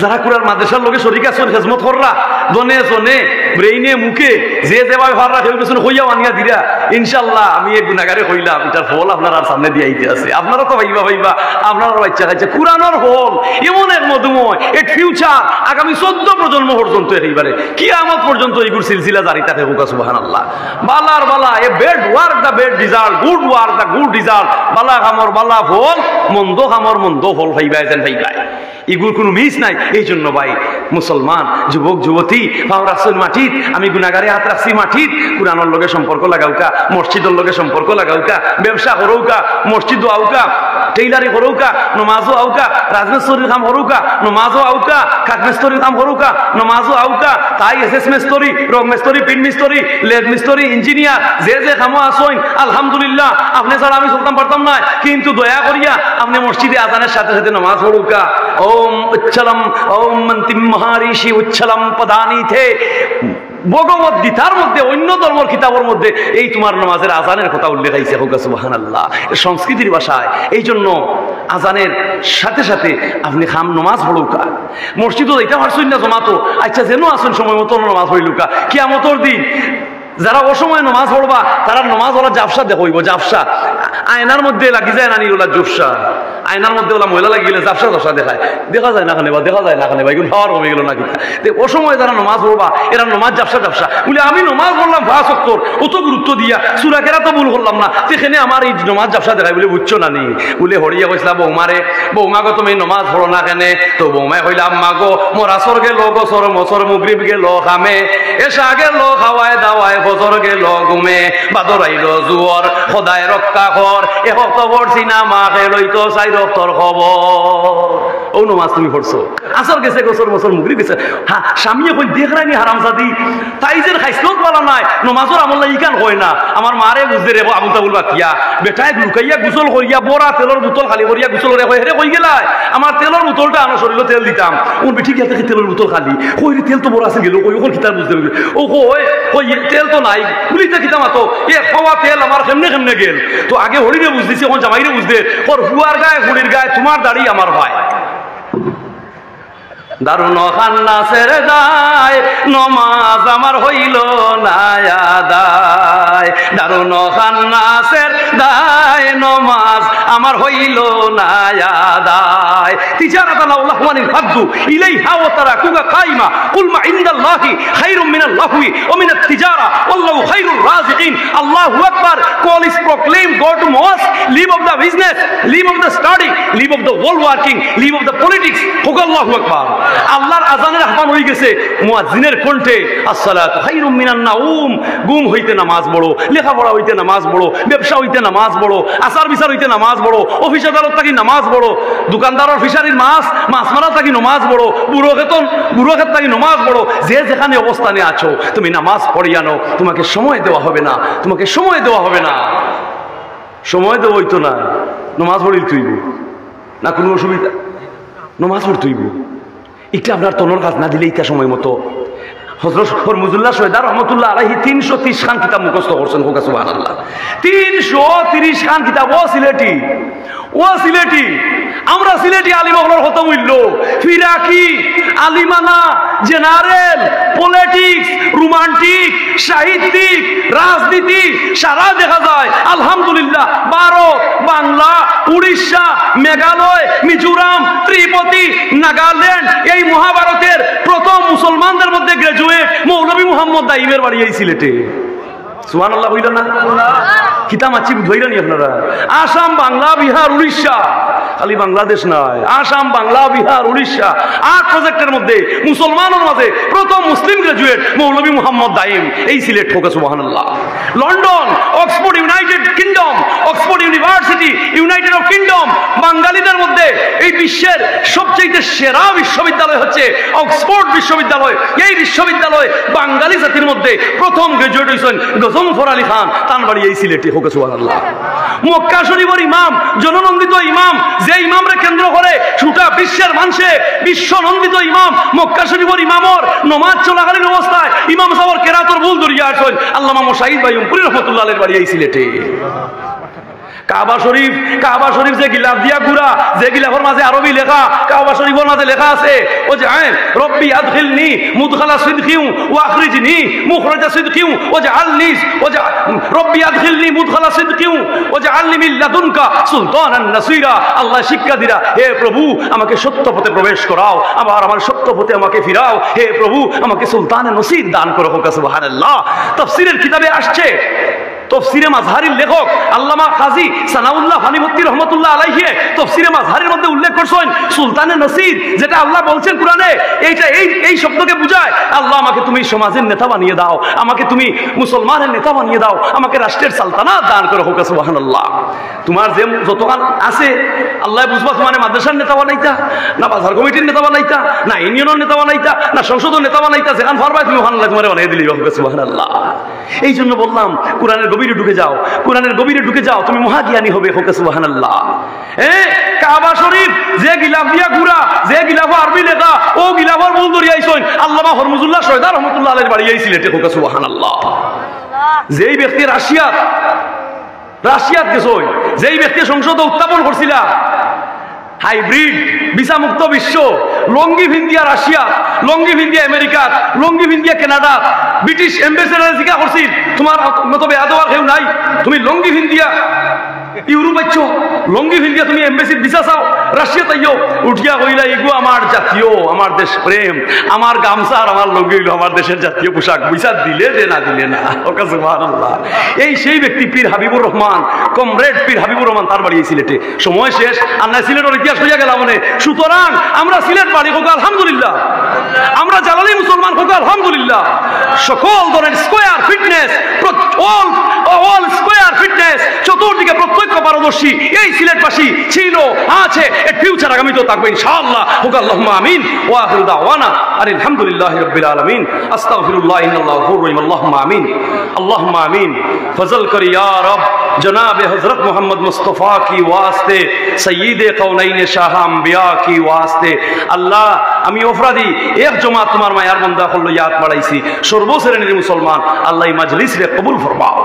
যারা কুরার মাদ্রাসার লগে শরীক আছেন খেজমত কররা জনে জনে ব্রেইনে মুখে যে যেভাবে ভার রাখে পেছনে হইয়া আনিয়া দিরা ইনশাল্লাহ আমি এই গুনাহগারে হইলাম এটার ফল আপনার সামনে দিয়ে আইতে আছে আপনারা তো ভাইবা আপনারা বাচ্চা খাইছে কুরআনের ফল এমন এক মধুময় এট ফিউচার আগামী 14 প্রজন্ম পর্যন্ত এইবারে কিয়ামত পর্যন্ত এইগুর সিলসিলা জারি থাকে হুকা সুবহানাল্লাহ বালার বালা a bad work the bad result good work the good result বালা খামর বালা ফল মন্দ খামর মন্দ ফল ভাইবা যেন ভাইবা এগুলোর কোনো মিস নাই এই জন্য ভাই মুসলমান যুবক যুবতী রাসূল মাটিত আমি গুনাহগারে হাত রাখছি মাটিত কুরআনের লগে সম্পর্ক লাগাউকা মসজিদের লগে সম্পর্ক লাগাউকা, ব্যবসা করৌকা, মসজিদ আউকা, টেইলারি করৌকা, নমাজও আউকা, রাজমিস্ত্রির কাম করৌকা, নমাজও আউকা, কাঠমিস্ত্রির কাম করৌকা, নমাজও আউকা, তাই এসএস মিস্ত্রি, রং মিস্ত্রি, পিন মিস্ত্রি, লেদ মিস্ত্রি, ইঞ্জিনিয়ার, যে কামো আসইন আলহামদুলিল্লাহ আপনি ছাড়া আমি চলতাম পারতাম না, কিন্তু দয়া করিয়া আপনি মসজিদে আজানের সাথে সাথে নামাজ পড়ুকা। ওম উচ্ছলম ওম মন্তিম মহারিষি উচ্ছলম পদানি থে, ভগবত গীতার মধ্যে অন্য ধর্মের কিতাবের মধ্যে এই তোমার নামাজের আজানের কথা উল্লেখ আছে। হোক সুবহানাল্লাহ, সংস্কৃতির ভাষায়। এই জন্য আজানের সাথে সাথে আপনি খাম নামাজ পড়ুকা। মসজিদও এটা পারছেন না জমাতো, আচ্ছা যেন আসুন সময় মতো নামাজ পড়িলুকা। কিয়ামতের দিন যারা অসময় নামাজ পড়বা তারা নামাজ ওরা জাফসা দেখইব, জাফসা আয়নার মধ্যে লাগি যায় না, ওলা জুফসা আয়নার মধ্যে ওলা ময়লা লাগি গেলে জাফসা জাফসা দেখায়, দেখা যায় না খানে বা দেখা যায় না খানে বা এগুলো খাওয়ার কমে গেল নাকি। অসময় যারা নামাজ পড়বা এরা নামাজ জাফসা জাফসা বলে আমি নামাজ পড়লাম 5 ওয়াক্ত, অত গুরুত্ব দিয়া সূরা কেরা তো ভুল করলাম না, সেখানে আমার এই নামাজ জাফসা দেখায় বলে বুঝছো না নি। বলে হরিয়া কইসলা বৌমারে, বৌমা গো তুমি নামাজ পড়ো না কেনে? তো বৌমায় কইলা আম্মা গো মোর আসর গেল গোসর মসর মুগরিব গেল খামে, এসা গেল খাওয়ায় দাওয়ায় বছর গেল ঘুমে, বাদর আইল জুয়র সদায় রক্ষা কর, এসপ্তাহ পড়ছি না মাকে লইতো 4 রক্তর খবর। ও নমাজ তুমি পড়ছো, আসর গেছে গোসর বছর মুগরি গেছে। হ্যাঁ স্বামীয়ে কই দেখ রানি হারামজাদি, তাই যে খাইসলত বলা নাই নমাজর আমল্লা ইকান কয় না। আমার মারে বুঝতে রে আবু তাবুল বাকিয়া বেটায় লুকাইয়া গুসল করিয়া বড়া তেলের বোতল খালি করিয়া গুসল রে হেরে কই গেলাই আমার তেলের বোতলটা আনো শরীরে তেল দিতাম। ওর বেটি গেল থেকে তেলের বোতল খালি, কই রে তেল তো বড় আছে গেল, কই ওর কিতাব বুঝতে ও কই কই তেল তো নাই বলিতে কিতাম তো এ খাওয়া তেল আমার কেমনে কেমনে গেল। তো আগে হরিরে বুঝতেছি, এখন জামাইরে বুঝতে, ওর হুয়ার গায়ে হুড়ির গায়ে তোমার দাড়ি আমার ভাই। দারুন খান্না ছেড়ে যায় নমাজ আমার হইল না আদায়, দারুন খান্না ছেড়ে যায় নমাজ আমার হইল না আদায়। তিজারাত আল্লাহ ওয়ানিল ফাদু ইলাইহা ওয়া তারাকুকা কাইমা কুল মা ইনদাল্লাহি খায়রুম মিনাল লাহwi ওয়া মিনাত তিজারা আল্লাহু খায়রুর রাযিকিন। আল্লাহু আকবার, call is proclaimed, go to mosque, leave of the business, leave of the study, leave of the world working, leave of the politics, হোক আল্লাহু আকবার। আল্লাহর আজানের আহ্বান হয়ে গেছে মুয়াজ্জিনের কণ্ঠে, আসসালাতু খায়রুম মিনান নাউম, ঘুম হইতে নামাজ পড়ো, লেখাপড়া হইতে নামাজ পড়ো, ব্যবসা হইতে নামাজ পড়ো, আচার বিচার হইতে নামাজ পড়ো, অফিস আদালত থাকি নামাজ পড়ো, দোকানদারের ফিশারির মাছ মারা থাকি নামাজ পড়ো, বুড়ো ক্ষেত থাকি নামাজ পড়ো। যে যেখানে অবস্থানে আছো তুমি নামাজ পড়িয়া নাও, তোমাকে সময় দেওয়া হবে না, তোমাকে সময় দেওয়া হবে না। সময় দেওয়া হইতো না, নামাজ পড়িল তুইব না, কোনো অসুবিধা নামাজ পড় তুইব। এটা আপনার তনর কাজ না দিলে ইটা সময় মতো। হযরত হরমুজুল্লাহ সৈয়দা রহমতুল্লাহ আলাইহি 330 খান কিতাব মুখস্থ করছেন। হোক সুবহানাল্লাহ, 330 খান কিতাব। ও সিলেটি আমরা সিলেটি আলিমগণের হত মূল্য ফিরাকি আলিমানা জেনারেল পলিটিক্স রোমান্টিক সাহিত্যিক রাজনীতি সারা দেখা যায় আলহামদুলিল্লাহ। ভারত, বাংলা, উড়িষ্যা, মেঘালয়, মিজোরাম, ত্রিপুরা, নাগাল্যান্ড, এই মহাভারতের প্রথম মুসলমানদের মধ্যে গ্রাজুয়েট মৌলভী মুহাম্মদ দাইমের বাড়ি এই সিলেটে। সুবহানাল্লাহ বইল না? কিতাব আছি বুঝাইলেন আপনারা? আসাম, বাংলা, বিহার, উড়িষ্যা, খালি বাংলাদেশ নয়, আসাম, বাংলা, বিহার, উড়িষ্যা, 8 প্রজেক্টের মধ্যে মুসলমানের মাঝে প্রথম মুসলিম গ্রাজুয়েট মৌলভী মুহাম্মদ দাইম এই সিলেট। হোক সুবহানাল্লাহ। London, Oxford, United kingdom, Oxford university, United of kingdom, বাঙালিদের মধ্যে এই বিশ্বের সবচেয়ে সেরা বিশ্ববিদ্যালয় হচ্ছে অক্সফোর্ড বিশ্ববিদ্যালয়। এই বিশ্ববিদ্যালয় বাঙালি জাতির মধ্যে প্রথম গ্রাজুয়েট হয়েছেন গজনফর আলী খান, তার বাড়ি এই সিলেটে। হোক সুবহানাল্লাহ। মক্কা শরীফের ইমাম, জননন্দিত ইমাম, যে ইমামরে কেন্দ্র করে গোটা বিশ্বের মানুষে বিশ্বনন্দিত ইমাম, মক্কা শরীফের ইমামর নমাজ চলাকালীন অবস্থায় ইমাম সাহেবের কেরাতর ভুল ধরিয়া আসেন আল্লামা মুশাহিদ ভাই উমপুরি রহমতুল্লাহ আলাইহির বাড়ি এই সিলেটে। কাবা শরীফ যে গিলাফ দিয়া ঘুরা, যে গিলাফের মাঝে আরবি লেখা, কাবা শরীফের মাঝে লেখা আছে ও যে রব্বি আদখিলনি মুদখালা সিদকিউ ওয়া আখরিজনি মুখরাজা সিদকিউ ও যে আলনিস ও যে রব্বি আদখিলনি মুদখালা সিদকিউ ও যে আল্লিমি মিন লাদুনকা সুলতানান নাসীরা। আল্লাহ শিক্ষা দিরা, হে প্রভু আমাকে সত্য পথে প্রবেশ করাও, আবার আমার সত্য পথে আমাকে ফিরাও, হে প্রভু আমাকে সুলতানে নসীর দান করো। হোক সুবহানাল্লাহ। তাফসীরের কিতাবে আসছে তফসিরে মাযহারির লেখক আল্লামা কাজী সানাউল্লাহ ফানিভট্টি রহমাতুল্লাহ আলাইহি তফসিরে মাযহারির মধ্যে উল্লেখ করছেন সুলতানে নসির যেটা আল্লাহ বলছেন কোরআনে এইটা এই শব্দকে বুঝায় আল্লাহ আমাকে তুমি সমাজের নেতা বানিয়ে দাও, আমাকে তুমি মুসলমানের নেতা বানিয়ে দাও, আমাকে রাষ্ট্রের সালতানাত দান করো হোক সুবহানাল্লাহ। তোমার যে যতক্ষণ আছে আল্লাহ বুঝবা তোমার মাদ্রাসার নেতা বানাইতা না বাজার কমিটির নেতা বানাইতা না ইউনিয়নের নেতা বানাইতা না সংসদের নেতা বানাইতা, যেখান পারবা তুমি আল্লাহ তোমার বানিয়ে দিলি হোক সুবহানাল্লাহ। এই জন্য বললাম কোরআনের গভীরে ঢুকে যাও, কোরআনের গভীরে ঢুকে যাও, তুমি মহাজ্ঞানী হবে হোক সুবহানাল্লাহ। কাবা শরীফ যে গিলাফ দিয়া ঘুরা, যে গিলাফ আরবি লেখা ও গিলাফর মূল দরিয়াইছেন আল্লামা হরমুজুল্লাহ শহীদ রহমতুল্লাহ আলাইহির বাড়ি এই সিলেটে হোক সুবহানাল্লাহ। যেই ব্যক্তি রাশিয়াত গেছই, যেই ব্যক্তি সংসদে উত্থাপন করছিল হাইব্রিড ভিসা মুক্ত বিশ্ব, লঙ্গি ভিন্দিয়া রাশিয়া, লঙ্গি ভিন্দিয়া আমেরিকা, লঙ্গি ভিন্দিয়া কানাডা, ব্রিটিশ এম্বাসেডার জিজ্ঞাসা করছিল তোমার মতো বেয়াদওয়ার কেউ নাই, তুমি লঙ্গি ভিন্দিয়া ইউরোপ আইছো, লঙ্গি ভিন্দিয়া তুমি এম্বাসির ভিসা চাও, রাশিয়া তাইও উঠিয়া কইলা এগো আমার জাতীয়, আমার দেশ প্রেম, আমার গামছা আর আমার লঙ্গি হইল আমার দেশের জাতীয় পোশাক, ভিসা দিলে দে না দিলে না ওকে সুবহানাল্লাহ। এই সেই ব্যক্তি পীর হাবিবুর রহমান, কমরেড পীর হাবিবুর রহমান, তার বাড়ি সিলেটে। সময় শেষ, আর না সিলেটের ইতিহাস হইয়া গেলাম মনে। সুতরাং আমরা সিলেট বাড়ি হোক আলহামদুলিল্লাহ, আমরা জালালি মুসলমান হোক আলহামদুলিল্লাহ। সকল ধরনের square fitness, all square fitness, চতুর্দিকে প্রত্যক্ষ পারদর্শী এই সিলেটবাসী ছিল, আছে, এর ফিউচার আগামীতেও থাকবে ইনশাআল্লাহ হোক আল্লাহুম্মা আমিন। ওয়া আখিরু দাওয়ানা আলহামদুলিল্লাহি রাব্বিল আলামিন। আস্তাগফিরুল্লাহ ইন্নাল্লাহু গফুরুর রহিম। আল্লাহুম্মা আমিন, আল্লাহুম্মা আমিন। ফজল কর ইয়া রব জনাব হযরত মুহাম্মদ মুস্তাফা কি ওয়াস্তে, সৈয়দে কৌনাইন শাহ আম্বিয়া কি ওয়াস্তে। আল্লাহ আমি অপরাধী, এক জমাত তোমার মায়ার বান্দা হল ইয়াদ বাড়াইছি, সর্বশ্রেণীর মুসলমান আল্লাহ এই মাজলিস রে কবুল ফরমাও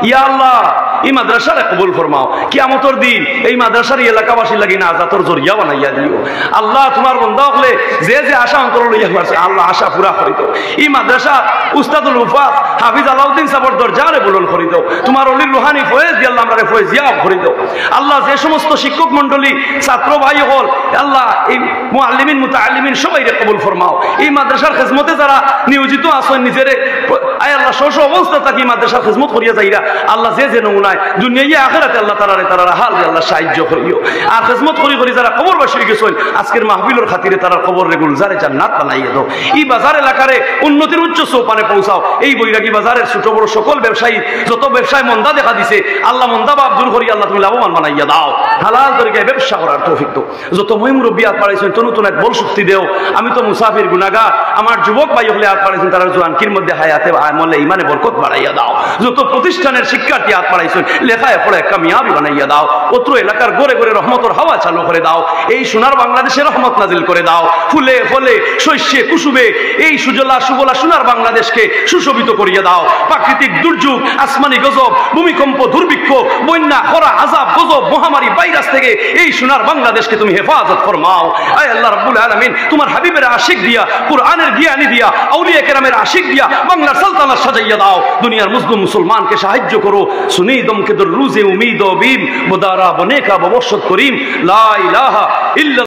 ইয়া আল্লাহ, এই মাদ্রাসারে কবুল ফরমাও। কিয়ামতের দিন এই মাদ্রাসার এলাকাবাসী লাগি না আজাতর জরিয়া বানাইয়া দিও আল্লাহ। তোমার বান্দা হলে যে যে আশা অন্তর লইয়া পারছে আল্লাহ আশা পুরা করে দাও। এই মাদ্রাসা উস্তাদুল উফাজ হাফিজ আলাউদ্দিন সাবর দরজারে বুলন করে দাও। তোমার অলির রুহানি ফয়েজ দিয়ে আল্লাহ আমরা ফয়েজিয়া করে দাও আল্লাহ। যে সমস্ত শিক্ষক মন্ডলী, ছাত্র ভাই হল আল্লাহ, এই মুআল্লিমিন মুতাআল্লিমিন সবাই রে কবুল ফরমাও। এই মাদ্রাসার খিদমতে যারা নিয়োজিত আছেন নিজেরে আয় আল্লাহ শোষ অবস্থা থাকি মাদ্রাসার খিদমত করিয়া যাইরা আল্লাহ যে যে নমুনায় দুনিয়া আখিরাতে আল্লাহ তারা হাল আল্লাহ সাহায্য করিও। আর খিদমত করি করি যারা কবরবাসী হয়ে গেছেন আজকের মাহফিলের খাতিরে তারা কবর রে গুলজারে জান্নাত বানাইয়া দাও। এই বাজার এলাকারে উন্নতির উচ্চ সোপানে পৌঁছাও। এই বৈরাগী বাজারের ছোট বড় সকল ব্যবসায়ী যত ব্যবসায় মন্দা দেখা দিছে আল্লাহ মন্দা বাপ দূর করি আল্লাহ তুমি লাভবান বানাইয়া দাও। হালাল তরিকায় ব্যবসা করার তৌফিক দাও। যত মুরব্বী হাত বাড়াইছেন তো নতুন এক বল শক্তি দেও। আমি তো মুসাফির গুনাহগার, আমার যুবক ভাই হলে হাত বাড়াইছেন তারা জোয়ানকির মধ্যে হায়াতে আমলে ইমানে বরকত বাড়াইয়া দাও। যত প্রতিষ্ঠানের শিক্ষার্থী হাত বাড়াইছেন লেখায় পড়ে কামিয়াবি বানাইয়া দাও। অত্র এলাকার গড়ে গড়ে রহমতের হাওয়া চালু করে দাও। এই সোনার বাংলাদেশে রহমত নাজিল করে দাও। ফুলে ফলে শস্যে কুসুবে এই সুজলা সুবলা সোনার বাংলাদেশকে সুশোভিত করিয়া দাও। প্রাকৃতিক দুর্যোগ, আসমানি গজব, ভূমিকম্প, দুর্ভিক্ষ, বন্যা, খরা, আযাব, গজব, মহামারী, ভাইরাস থেকে এই সোনার বাংলাদেশকে তুমি হেফাজত ফরমাও। আয় আল্লাহ রাব্বুল আলামিন, তোমার হাবিবের আশিক দিয়া, কুরআনের জ্ঞানী দিয়া, আউলিয়া কেরামের আশিক দিয়া বাংলার সালতানাত সাজাইয়া দাও। দুনিয়ার মুসলিম মুসলমানকে সাহায্য করো। সুনি দমকে দররুজে উম্মীদ ও বিম মুদারা বনে কা ববশত করিম লা ইলাহা ইল্লা